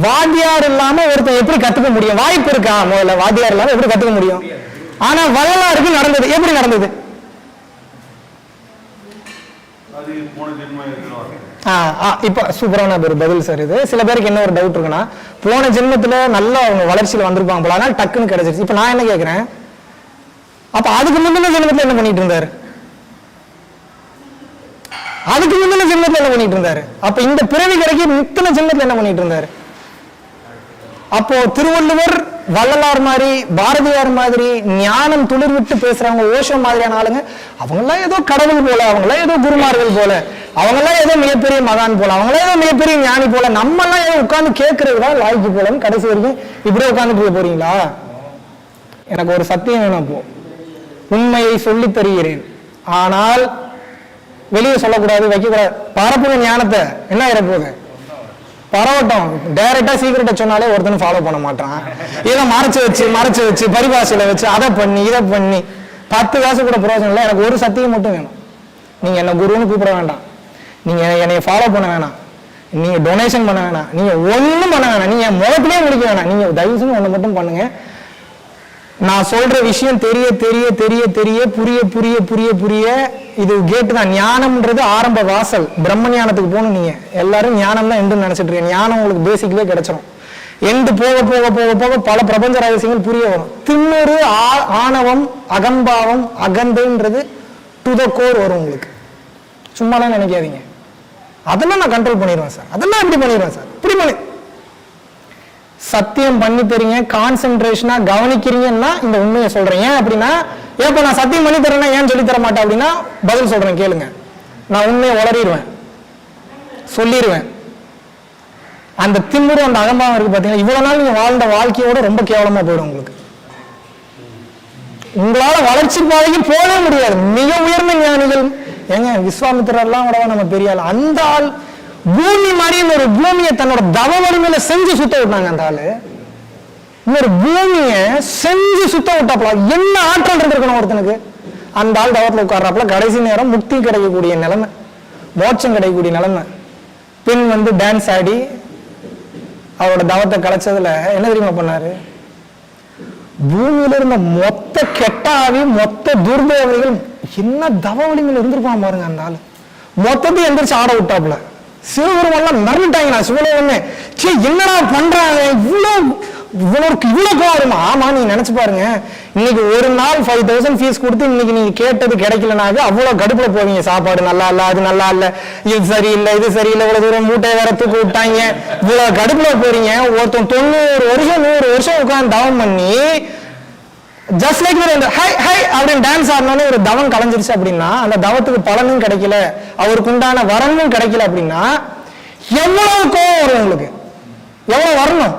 வாத்தியார் இல்லாம ஒருத்தர் எப்படி கத்துக்க முடியும்? வாய்ப்பு இருக்கா? முதல்ல வாத்தியார் இல்லாம எப்படி கத்துக்க முடியும்? ஆனா வள்ளலாருக்கு நடந்தது. எப்படி நடந்தது? இப்ப சூப்பரான ஒரு பதில் சார் இது. சில பேருக்கு என்ன ஒரு டவுட் இருக்குன்னா, போன ஜென்மத்துல நல்லா அவங்க வளர்ச்சியில வந்திருப்பாங்க போல, ஆனால் டக்குன்னு கிடைச்சிருச்சு. இப்ப நான் என்ன கேட்கிறேன், அப்ப அதுக்கு முந்தின ஜென்மத்துல என்ன பண்ணிட்டு இருந்தாரு? அதுக்கு முந்தின ஜென்மத்துல என்ன பண்ணிட்டு இருந்தாரு? அப்ப இந்த பிறவி கிடைக்க இத்தனை ஜென்மத்துல என்ன பண்ணிட்டு இருந்தாரு? அப்போ திருவள்ளுவர், வள்ளலார் மாதிரி, பாரதியார் மாதிரி ஞானம் துளிர் விட்டு பேசுறவங்க, ஓஷோ மாதிரியான ஆளுங்க, அவங்கெல்லாம் ஏதோ கடவுள் போல, அவங்கெல்லாம் ஏதோ குருமார்கள் போல, அவங்கெல்லாம் ஏதோ மிகப்பெரிய மகான் போல, அவங்களாம் ஏதோ மிகப்பெரிய ஞானி போல, நம்ம எல்லாம் ஏதோ உட்கார்ந்து கேட்கறதுதான் லாய்க்கு போலன்னு கடைசி வரைக்கும் இப்படியே உட்கார்ந்துட்டு போறீங்களா? எனக்கு ஒரு சத்தியம் வேணும். அப்போ உண்மையை சொல்லி தருகிறேன், ஆனால் வெளியே சொல்லக்கூடாது, வைக்கக்கூடாது. பரப்புங்க ஞானத்தை, என்ன ஆயிரப்போகுது? பரவட்டும். டைரக்டா சீக்கிரட்டை சொன்னாலே ஒருத்தனும் ஃபாலோ பண்ண மாட்டான். இதை மறைச்சு வச்சு பரிபாஷையில வச்சு அதை பண்ணி இதை பண்ணி 10 காசு கூட பிரயோஜனம் இல்லை. எனக்கு ஒரு சத்தியம் மட்டும் வேணும். நீங்க என்ன குருன்னு கூப்பிட வேண்டாம், நீங்க என்னைய ஃபாலோ பண்ண வேணாம், நீங்க டொனேஷன் பண்ண வேணாம், நீங்க ஒன்றும் பண்ண வேணாம், நீங்க முகத்திலே முடிக்க வேணாம். நீங்க தயவு செஞ்சு ஒன்று மட்டும் பண்ணுங்க. நான் சொல்ற விஷயம் தெரிய தெரிய தெரிய தெரிய புரிய புரிய புரிய புரிய இது கேட்டு தான். ஞானம்ன்றது ஆரம்ப வாசல். பிரம்ம ஞானத்துக்கு போகணும். நீங்க எல்லாரும் ஞானம் தான் என்று நினைச்சிட்டு இருக்கீங்க. ஞானம் உங்களுக்கு பேசிக்கலே கிடைச்சிடும். எண்டு போக போக போக போக பல பிரபஞ்ச ரகசியங்கள் புரிய வரும். திண்ணூறு ஆணவம் அகம்பாவம் அகந்தைன்றது டு த கோர் வரும் உங்களுக்கு. சும்மாலாம் நினைக்காதீங்க. அதெல்லாம் நான் கண்ட்ரோல் பண்ணிடுவேன் சார், அதெல்லாம் எப்படி பண்ணிடுவேன் சார், இப்படி பண்ணி சத்தியம் பண்ணி தரீங்க, கான்சென்ட்ரேஷனா கவனிக்கிறீங்கன்னா இந்த உண்மையை சொல்றேன். ஏன் அப்படின்னா, ஏப்ப நான் சத்தியம் பண்ணி தரேன்னா ஏன் சொல்லி தர மாட்டேன் அப்படின்னா பதில் சொல்றேன் கேளுங்க. நான் உண்மையை உளறிடுவேன், சொல்லிடுவேன். அந்த திமிரு அந்த அகம்பாவம் இருக்கு பாத்தீங்கன்னா, இவ்வளவு நாள் நீங்க வாழ்ந்த வாழ்க்கையோட ரொம்ப கேவலமா போயிடும் உங்களுக்கு. உங்களால வளர்ச்சி பாதைக்கு போகவே முடியாது. மிக உயர்ந்த ஞானிகள் எங்க விஸ்வாமித்திரர்லாம் கூட நம்ம பெரிய ஆள். அந்த ஆள் பூமி மாதிரி ஒரு பூமியை தன்னோட தவ வலிமையில செஞ்சு சுத்த விட்டாங்க. அந்த ஆளு இன்னொரு பூமியை செஞ்சு சுத்த விட்டாப்ல. என்ன ஆற்றல் இருந்திருக்கணும் ஒருத்தனுக்கு. அந்த ஆள் தவத்துல உட்கார்றாப்புல. கடைசி நேரம் முக்தி கிடைக்கக்கூடிய நிலைமை, மோட்சம் கிடைக்கக்கூடிய நிலைமை. பின் டான்ஸ் ஆடி அவரோட தவத்தை கலைச்சதுல என்ன தெரியுமா பண்ணாரு? பூமியில இருந்த மொத்த கெட்டாவி மொத்த துர்தேவதைகள் என்ன தவ வலிமையில இருந்திருப்பான் பாருங்க. அந்த ஆளு மொத்தத்தையும் எந்திரிச்சு ஆட விட்டாப்புல. சிவபெருமான் மிரட்டாங்க. நான் சிவலோகமே என்னடா பண்றாங்க, இவ்வளவு கோவமா? ஆமா, நீங்க நினைச்சு பாருங்க. இன்னைக்கு ஒரு நாள் 5000 ஃபீஸ் கொடுத்து இன்னைக்கு நீங்க கேட்டது கிடைக்கலனாது அவ்வளவு கடுப்புல போவீங்க. சாப்பாடு நல்லா இல்ல, அது நல்லா இல்ல, இது சரியில்லை, இது சரியில்லை, இவ்வளவு தூரம் மூட்டையை வேற தூக்கி விட்டாங்க, இவ்வளவு கடுப்புல போறீங்க. ஒருத்தன் 90 வருஷம் 100 வருஷம் உட்கார்ந்து தவம் பண்ணி ஜஸ்ட் லைக் ஹை ஹை அப்படின்னு டான்ஸ் ஆடினோன்னு ஒரு தவம் கலைஞ்சிருச்சு அப்படின்னா அந்த தவத்துக்கு பலனும் கிடைக்கல, அவருக்கு உண்டான வரணும் கிடைக்கல அப்படின்னா எவ்வளவு கோபம் வரும் உங்களுக்கு, எவ்வளவு வரணும்?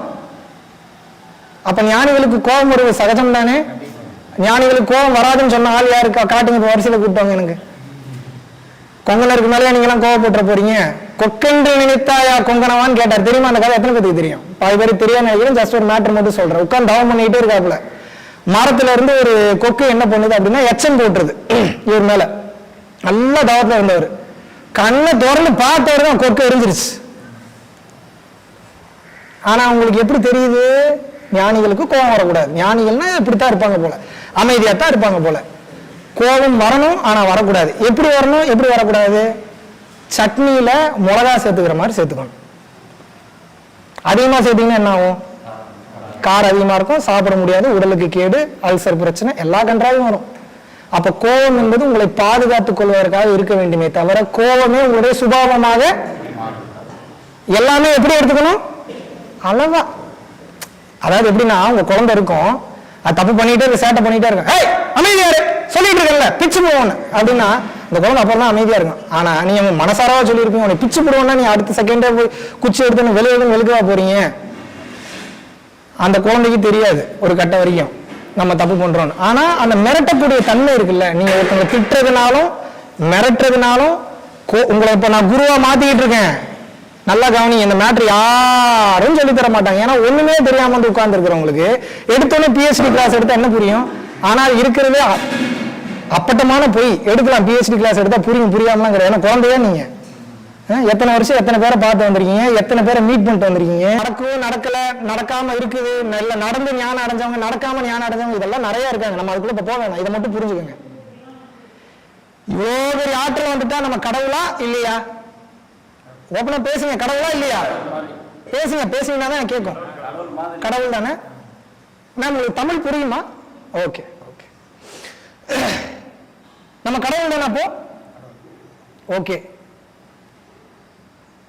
அப்ப ஞானிகளுக்கு கோபம் வருவது சகஜம் தானே. ஞானிகளுக்கு கோபம் வராதுன்னு சொன்ன ஆள் யாருக்கா காட்டுங்க, வரிசையில கூப்பிட்டாங்க. எனக்கு கொங்கனருக்கு மேலேயே நீங்க எல்லாம் கோவப்பட்டுற போறீங்க. கொக்கென்று நினைத்தாயா கொங்கனவான்னு கேட்டார். தெரியுமா அந்த கதை? எத்தனை பேருக்கு தெரியும்? பாதி பேருக்கு தெரியாம நினைக்கிறேன். ஜஸ்ட் ஒரு மேட்டர் மட்டும் சொல்றேன். உட்காந்து தவம் பண்ணிட்டே இருக்காப்புல. மரத்துல இருந்து ஒரு கொக்கு என்ன பண்ணுது அப்படின்னா எச்சம் போட்டுருது இவர் மேல. நல்ல தவத்துல இருந்தவர் கண்ணை திறந்து பார்த்தவர் தான் கொக்கு எரிஞ்சிருச்சு. ஆனா உங்களுக்கு எப்படி தெரியுது? ஞானிகளுக்கு கோபம் வரக்கூடாது. ஞானிகள்னா இப்படித்தான் இருப்பாங்க போல, அமைதியாத்தான் இருப்பாங்க போல. கோபம் வரணும், ஆனா வரக்கூடாது. எப்படி வரணும், எப்படி வரக்கூடாது? சட்னியில மிளகா சேர்த்துக்கிற மாதிரி சேர்த்துக்கணும். அதிகமா சேர்த்தீங்கன்னா என்ன ஆகும்? காரம் அதிகமா இருக்கும், சாப்பிட முடியாது, உடலுக்கு கேடு, அல்சர் பிரச்சனை, எல்லா கன்றாலும் வரும். அப்ப கோபம் என்பது உங்களை பாதுகாத்துக் கொள்வதற்காக இருக்க வேண்டுமே தவிர கோபமே உங்களுடைய சுபாவமாக எல்லாமே எப்படி எடுத்துக்கணும்? அளவா. அதாவது எப்படின்னா, உங்க குழந்தை இருக்கும், அது தப்பு பண்ணிட்டே இருக்கு, சேட்டை பண்ணிட்டே இருக்கும், ஏய் அமைதியாரு சொல்லிட்டு இருக்கல பிச்சு போவோன்னு அப்படின்னா இந்த குழந்தை அப்புறம் தான் அமைதியா இருக்கும். ஆனா நீங்க மனசாரவா சொல்லியிருப்பீங்க, உனக்கு பிச்சு போடுவோம்னா நீ அடுத்த செகண்டே போய் குச்சி எடுத்து வெளுக்கவா போறீங்க. அந்த குழந்தைக்கு தெரியாது ஒரு கட்ட வரைக்கும் நம்ம தப்பு பண்றோம். ஆனா அந்த மிரட்டக்கூடிய தன்மை இருக்குல்ல, நீங்க ஒருத்தவங்க திட்டுறதுனாலும் மிரட்டுறதுனாலும் உங்களை இப்ப நான் குருவா மாத்திக்கிட்டு இருக்கேன், நல்லா கவனி. இந்த மேட்ரு யாரும் சொல்லி தர மாட்டாங்க. ஏன்னா ஒண்ணுமே தெரியாம வந்து உட்கார்ந்து இருக்கிறவங்களுக்கு எடுத்தோன்னே PhD கிளாஸ் எடுத்தா என்ன புரியும்? ஆனால் இருக்கிறதே அப்பட்டமான பொய். எடுக்கலாம் PhD கிளாஸ் எடுத்தா புரியும், புரியாமலாம் கிடையாது. ஏன்னா குழந்தையா நீங்க எத்தனை வருஷம் எத்தனை பேரை பார்த்து வந்திருக்கீங்க, எத்தனை பேரை மீட் பண்ணிட்டு வந்திருக்கீங்க. நடக்கவும் நடக்கல, நடக்காம இருக்குது, நல்ல நடந்து ஞானம் அடைஞ்சவங்க, நடக்காம ஞானம் அடைஞ்சவங்க, இதெல்லாம் நிறைய இருக்காங்க. நம்ம அதுக்குள்ள இப்ப போக வேணாம், இதை மட்டும் புரிஞ்சுக்கோங்க. இவ்வளோ பெரிய ஆற்றல் வந்துட்டா நம்ம கடவுளா இல்லையா? ஓப்பனா பேசுங்க, கடவுளா இல்லையா? பேசுங்க, பேசுங்கன்னா தான் கேட்கும். கடவுள் தானே மேம். உங்களுக்கு தமிழ் புரியுமா? Okay okay. நம்ம கடவுள் தானே அப்போ? ஓகே.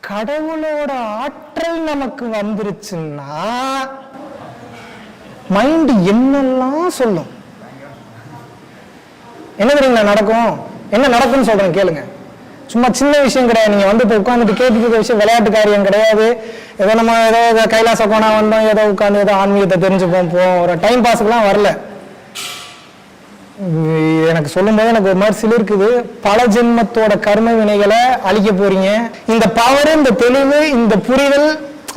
கடவுளோட ஆற்றல் நமக்கு வந்துருச்சுன்னா மைண்ட் என்னெல்லாம் சொல்லும். என்ன தெரியுங்களா நடக்கும்? என்ன நடக்கும்னு சொல்றேன் கேளுங்க. சும்மா சின்ன விஷயம் கிடையாது. நீங்க வந்து இப்போ உட்காந்துட்டு கேட்டுக்கிற விஷயம் விளையாட்டு காரியம் கிடையாது. ஏதோ நம்ம ஏதோ கைலாச கோணா வந்தோம், ஏதோ உட்காந்து ஏதோ ஆன்மீகத்தை தெரிஞ்சுப்போம், ஒரு டைம் பாஸுக்குலாம் வரல. எனக்கு சொல்லும்போது எனக்கு ஒரு மாதிரி சிலிருக்குது. பல ஜென்மத்தோட கர்ம வினைகளை அழிக்க போறீங்க. இந்த பவர், இந்த தெளிவு, இந்த புரிதல்,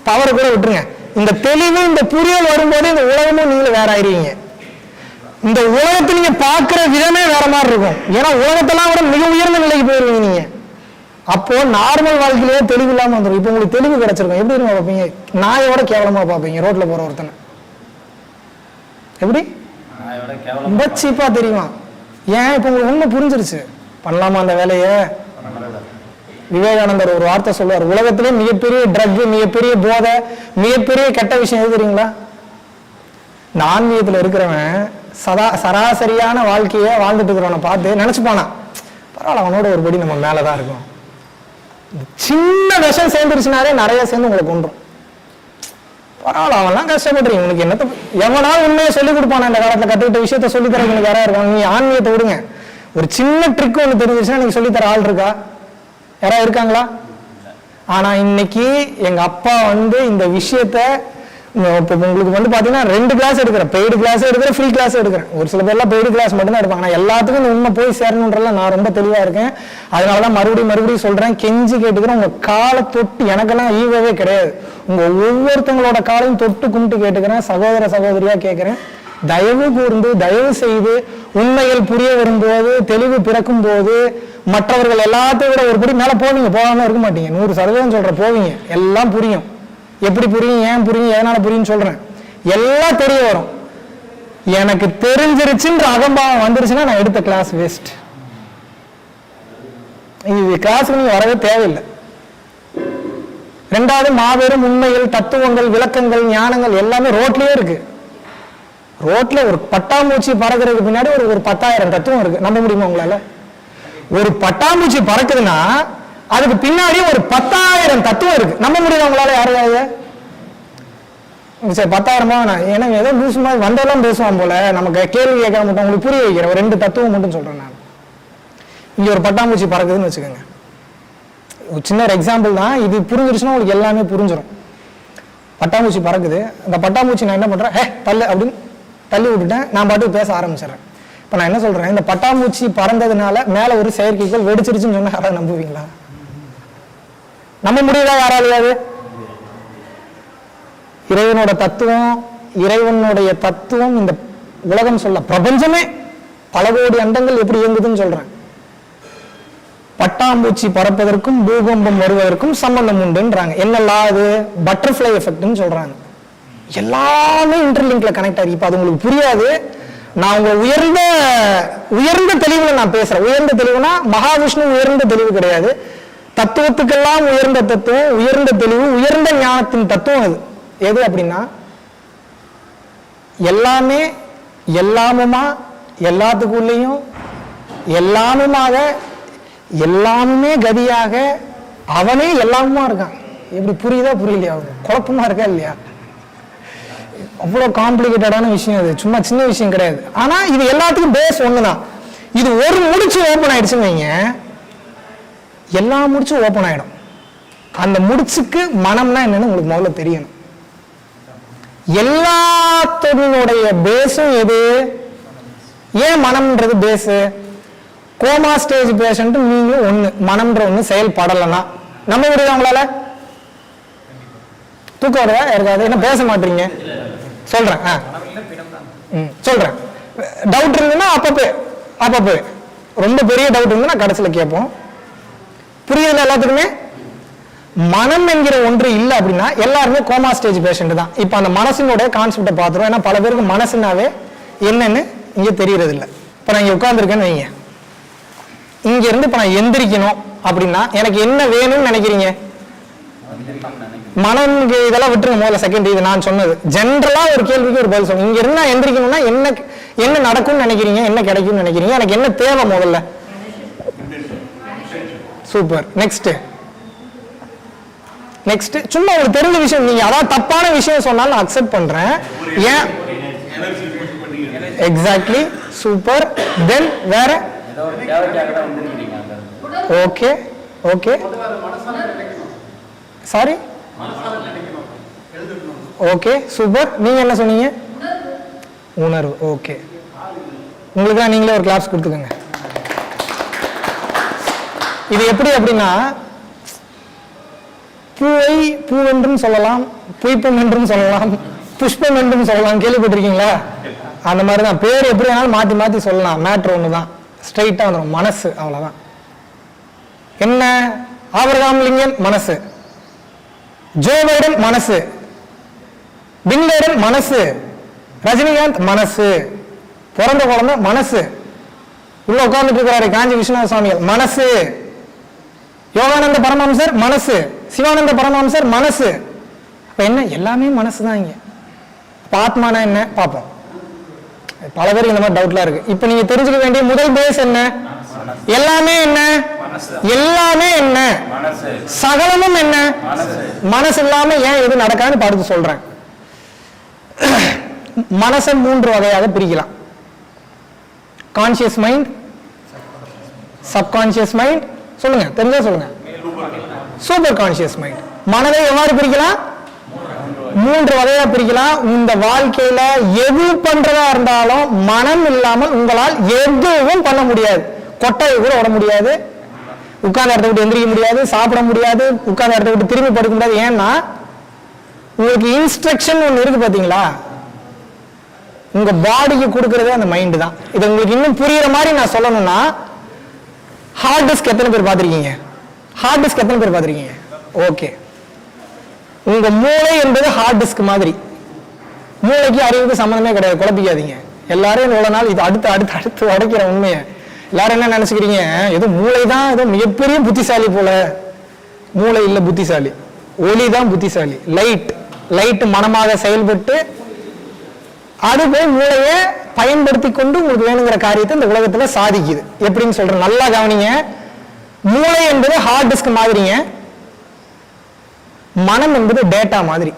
பவரை கூட விட்டுருங்க, இந்த தெளிவு இந்த புரிதல் வரும்போது இந்த உலகமும் நீங்களும் வேற ஆயிருவீங்க. இந்த உலகத்தை நீங்க பார்க்கிற விதமே வேற மாதிரி இருக்கும். ஏன்னா உலகத்தெல்லாம் விட மிக உயர்ந்த நிலைக்கு போயிருவீங்க நீங்க. அப்போ நார்மல் வாழ்க்கையிலேயே தெளிவு இல்லாம வந்துடும். இப்போ உங்களுக்கு தெளிவு கிடைச்சிருக்கும். எப்படி இருங்க பார்ப்பீங்க? நாயோட கேவலமா பார்ப்பீங்க ரோட்ல போற ஒருத்தனை. எப்படி ரொம்ப சீப்பா தெரியுமா? ஏன் இப்ப உங்களுக்கு உண்மை புரிஞ்சிருச்சு. பண்ணலாமா அந்த வேலையை? விவேகானந்தர் ஒரு வார்த்தை சொல்லுவார், உலகத்திலே மிகப்பெரிய ட்ரக், மிகப்பெரிய போதை, மிகப்பெரிய கெட்ட விஷயம் எது தெரியுங்களா? ஆன்மீகத்துல இருக்கிறவன் சராசரியான வாழ்க்கைய வாழ்ந்துட்டு இருக்கிறவனை பார்த்து நினைச்சுப்பானா, பரவாயில்ல அவனோட ஒரு படி நம்ம மேலதான் இருக்கும். சின்ன விஷம் சேர்ந்துருச்சுனாலே நிறைய சேர்ந்து உங்களை கொண்டுரும். பரவாயில்ல அவன்லாம் கஷ்டப்படுறீங்க, உனக்கு என்னத்த எவனா உண்மையை சொல்லிக் கொடுப்பானா? இந்த காலத்துல கத்துக்கிட்ட விஷயத்த சொல்லித்தர எனக்கு யாரா இருக்காங்க? நீ ஆன்மீகத்தை விடுங்க, ஒரு சின்ன ட்ரிக் ஒன்று தெரிஞ்சிச்சுன்னா நீங்க சொல்லித்தர ஆள் இருக்கா? யாராவது இருக்காங்களா? ஆனா இன்னைக்கு எங்க அப்பா இந்த விஷயத்த இப்போ உங்களுக்கு பாத்தீங்கன்னா 2 கிளாஸ் எடுக்கிறேன், பெய்டு கிளாஸ் எடுக்கிறேன், ஃப்ரீ கிளாஸ் எடுக்கிறேன். ஒரு சில பேர்லாம் பெய்டு கிளாஸ் மட்டும் தான் எடுப்பாங்க. எல்லாத்துக்கும் இந்த உண்மை போய் சேரணுன்றதுல நான் ரொம்ப தெளிவா இருக்கேன். அதனாலதான் மறுபடியும் சொல்றேன், கெஞ்சி கேட்டுக்கிறேன், உங்க காலை தொட்டு, எனக்கெல்லாம் ஈகோவே கிடையாது, உங்க ஒவ்வொருத்தவங்களோட காலையும் தொட்டு கும்பிட்டு கேட்டுக்கிறேன், சகோதர சகோதரியா கேட்கிறேன், தயவு கூர்ந்து தயவு செய்து உண்மைகள் புரிய வரும்போது, தெளிவு பிறக்கும் போது மற்றவர்கள் எல்லாத்தையும் விட ஒருபடி மேல போவீங்க. போகாம இருக்க மாட்டீங்க, 100% சொல்ற போவீங்க. எல்லாம் புரியும். எப்படி புரியும், ஏன் புரியும், எதனால புரியும் சொல்றேன். எல்லாம் தெரிய வரும். எனக்கு தெரிஞ்சிருச்சுன்ற அகம்பாவம் வந்துருச்சுன்னா நான் எடுத்த கிளாஸ் வேஸ்ட். இது கிளாஸ் நீங்க வரவே தேவையில்லை. 2வது, மாபெரும் உண்மைகள், தத்துவங்கள், விளக்கங்கள், ஞானங்கள் எல்லாமே ரோட்லயே இருக்கு. ரோட்ல ஒரு பட்டாம்பூச்சி பறக்கிறதுக்கு பின்னாடி ஒரு 10,000 தத்துவம் இருக்கு. நம்ப முடியுமா உங்களால? ஒரு பட்டாம்பூச்சி பறக்குதுன்னா அதுக்கு பின்னாடி ஒரு 10,000 தத்துவம் இருக்கு. நம்ப முடியுமா உங்களால? யாரையாவது? சரி 10,000 ஏன்னா ஏதோ லூஸ் மாதிரி வந்தெல்லாம் பேசுவான் போல, நமக்கு கேள்வி கேட்க மாட்டோம். உங்களுக்கு புரிய வைக்கிறேன், ஒரு 2 தத்துவம் மட்டும் சொல்றேன் நான். இங்க ஒரு பட்டாம்பூச்சி பறக்குதுன்னு வச்சுக்கோங்க, ஒரு சின்ன ஒரு எக்ஸாம்பிள் தான் இது. புரிஞ்சிருச்சுன்னா உங்களுக்கு எல்லாமே புரிஞ்சிடும். பட்டாம்பூச்சி பறக்குது, அந்த பட்டாம்பூச்சி நான் என்ன பண்றேன், தள்ளு அப்படின்னு தள்ளி விட்டுட்டேன், நான் பாட்டுக்கு பேச ஆரம்பிச்சிடறேன். இப்ப நான் என்ன சொல்றேன், இந்த பட்டாம்பூச்சி பறந்ததுனால மேல ஒரு செயற்கைக்கோள் வெடிச்சிருச்சுன்னு சொன்னா யாராவது நம்புவீங்களா? நம்ப முடியுதா யாராலையாவது? இறைவனோட தத்துவம், இறைவனுடைய தத்துவம் இந்த உலகம் சொல்ல, பிரபஞ்சமே பல கோடி அண்டங்கள் எப்படி இயங்குதுன்னு சொல்றேன். பட்டாம்பூச்சி பறப்பதற்கும் பூகம்பம் வருவதற்கும் சம்பந்தம் உண்டுன்றாங்க. என்னெல்லாம் அது? பட்டர்ஃப்ளை எஃபெக்ட்னு சொல்றாங்க. எல்லாமே இன்டர்லிங்க்ல கனெக்ட் ஆகி. இப்ப அது உங்களுக்கு புரியாது. நான் உங்க உயர்ந்த தெளிவுல நான் பேசுறேன். உயர்ந்த தெளிவுனா மகாவிஷ்ணு உயர்ந்த தெளிவு கிடையாது. தத்துவத்துக்கெல்லாம் உயர்ந்த தத்துவம், உயர்ந்த தெளிவு, உயர்ந்த ஞானத்தின் தத்துவம் அது. எது அப்படின்னா எல்லாமே எல்லாமுமா, எல்லாத்துக்குள்ளேயும் எல்லாமுமாக, எல்லாமே கதியாக, அவனே எல்லாமுமா இருக்கான். எப்படி புரியுதா புரியலையா? குழப்பமா இருக்கா இல்லையா? அவ்வளவு காம்ப்ளிகேட்டடான விஷயம் அது, சும்மா சின்ன விஷயம் கிடையாது. ஆனா இது எல்லாத்துக்கும் பேஸ் ஒண்ணுதான். இது ஒரு முடிச்சு ஓபன் ஆயிடுச்சுன்னு வைங்க, எல்லா முடிச்சும் ஓபன் ஆயிடும். அந்த முடிச்சுக்கு மனம்னா என்னன்னு உங்களுக்கு முதல்ல தெரியணும். எல்லாத்தனுடைய பேஸும் எது? ஏன் மனம்ன்றது பேஸ்? கோமா ஸ்டேஜ் பேஷண்ட் நீங்களும் ஒண்ணு, மனம்ன்ற ஒண்ணு செயல்படலைன்னா நம்ப முடியுதா உங்களால? தூக்கம் வருதா யாருக்காவது? என்ன பேச மாட்டீங்க? சொல்றேன் சொல்றேன். டவுட் இருந்ததுன்னா அப்பப்போ ரொம்ப பெரிய டவுட் இருந்ததுன்னா கடைசியில் கேட்போம். புரியல எல்லாத்துக்குமே? மனம் என்கிற ஒன்று இல்லை அப்படின்னா எல்லாருமே கோமா ஸ்டேஜ் பேஷண்ட் தான். இப்ப அந்த மனசினுடைய கான்செப்டை பார்த்துரும். ஏன்னா பல பேருக்கு மனசுனாவே என்னன்னு இங்க தெரியறது இல்லை. இப்ப நான் இங்க உட்கார்ந்துருக்கேன்னு வைங்க, இங்க இருந்து இப்ப நான் எந்திரிக்கணும் அப்படின்னா எனக்கு என்ன வேணும்னு நினைக்கிறீங்க? மனம்க்கு இதெல்லாம் விட்டுருங்க முதல்ல. செகண்ட், இது நான் சொன்னது ஜென்ரலா ஒரு கேள்விக்கு ஒரு பதில் சொல்லுங்க. இங்க இருந்தா எந்திரிக்கணும்னா என்ன நடக்கும்னு நினைக்கிறீங்க? என்ன கிடைக்கும்னு நினைக்கிறீங்க? எனக்கு என்ன தேவை முதல்ல? சூப்பர். நெக்ஸ்ட் சும்மா ஒரு தெரிஞ்ச விஷயம், நீங்க அதான் தப்பான விஷயம் சொன்னாலும் நான் அக்செப்ட் பண்றேன். ஏன்? எக்ஸாக்ட்லி. சூப்பர். தென் வேற? Okay sorry, okay super. நீங்க என்ன சொன்னீங்க? உணர்வு. ஓகே உங்களுக்கு தான் நீங்களே ஒரு கிளாப்ஸ் கொடுத்துக்கோங்க. இது எப்படி அப்படின்னா, பூவை பூவென்றும் சொல்லலாம், புய்ப்பம் என்றும் சொல்லலாம், புஷ்பம் என்றும் சொல்லலாம். கேள்விப்பட்டிருக்கீங்களா? அந்த மாதிரி தான். பேர் எப்படி வேணாலும் மாற்றி மாற்றி சொல்லலாம். மேட்ரு ஒன்று தான், ஸ்ட்ரைட்டாக வந்துடும். மனசு, அவ்வளோதான். என்ன? ஆபிரகாம் லிங்கன் மனசு, ஜோ பைடன் மனசு, பின் லேடன் மனசு, ரஜினிகாந்த் மனசு, பிறந்த குழந்தை மனசு, உள்ள உட்கார்ந்துட்டு இருக்கிறாரு காஞ்சி விஸ்வநாத சுவாமிகள் மனசு, யோகானந்த பரமஹம்சர் மனசு, சிவானந்த பரமஹம்சர் மனசு. அப்ப என்ன? எல்லாமே மனசு தான். இங்க ஆத்மானா என்ன பார்ப்போம். பல பேருக்கு இந்த மாதிரி டவுட்லாம் இருக்கு. இப்ப நீங்க தெரிஞ்சுக்க வேண்டிய முதல் பேஸ் என்ன? எல்லாமே என்ன? எல்லாமே என்ன? சகலமும் என்ன? மனசு இல்லாம ஏன் இது நடக்காதுன்னு பார்த்து சொல்றேன். மனசை 3 வகையாக பிரிக்கலாம். கான்சியஸ் மைண்ட், சப்கான்சியஸ் மைண்ட், சொல்லுங்க, தெரிஞ்சா சொல்லுங்க. Super conscious mind. மனதை எவ்வாறு பிரிக்கலாம்? 3 வகையா பிரிக்கலாம். இந்த வாழ்க்கையில எது பண்றதா இருந்தாலும் மனம் இல்லாமல் உங்களால் எதுவும் பண்ண முடியாது. கொட்டையை கூட ஓட முடியாது, உட்கார்ந்த இடத்த விட்டு எந்திரிக்க முடியாது, சாப்பிட முடியாது, உட்கார்ந்த இடத்த விட்டு திரும்பி படுக்க முடியாது. ஏன்னா உங்களுக்கு இன்ஸ்ட்ரக்ஷன் ஒன்று இருக்கு பாத்தீங்களா, உங்க பாடிக்கு கொடுக்கறதே அந்த மைண்ட் தான். இது உங்களுக்கு இன்னும் புரியுற மாதிரி நான் சொல்லணும்னா, ஹார்ட் டிஸ்க் எத்தனை பேர் பார்த்திருக்கீங்க? ஹார்ட் டிஸ்க் எத்தனை பேர் பார்த்திருக்கீங்க? ஓகே. உங்க மூளை என்பது ஹார்ட் டிஸ்க் மாதிரி. மூளைக்கு அறிவுக்கு சம்பந்தமே கிடையாது, குழப்பிக்காதீங்க. எல்லாரும் இவ்வளவு நாள் இது அடுத்து அடுத்து அடுத்து உடைக்கிற உண்மையை எல்லாரும் என்ன நினைச்சுக்கிறீங்க? ஏதோ மூளை தான் ஏதோ மிகப்பெரிய புத்திசாலி போல. மூளை இல்ல புத்திசாலி, ஒளி தான் புத்திசாலி. லைட் மனமாக செயல்பட்டு அது போய் மூளையை பயன்படுத்தி கொண்டு உங்களுக்கு வேணுங்கிற காரியத்தை இந்த உலகத்துல சாதிக்குது. எப்படின்னு சொல்றேன், நல்லா கவனிங்க. மூளை என்பது ஹார்ட் டிஸ்க் மாதிரிங்க, மனம் என்பது டேட்டா மாதிரி.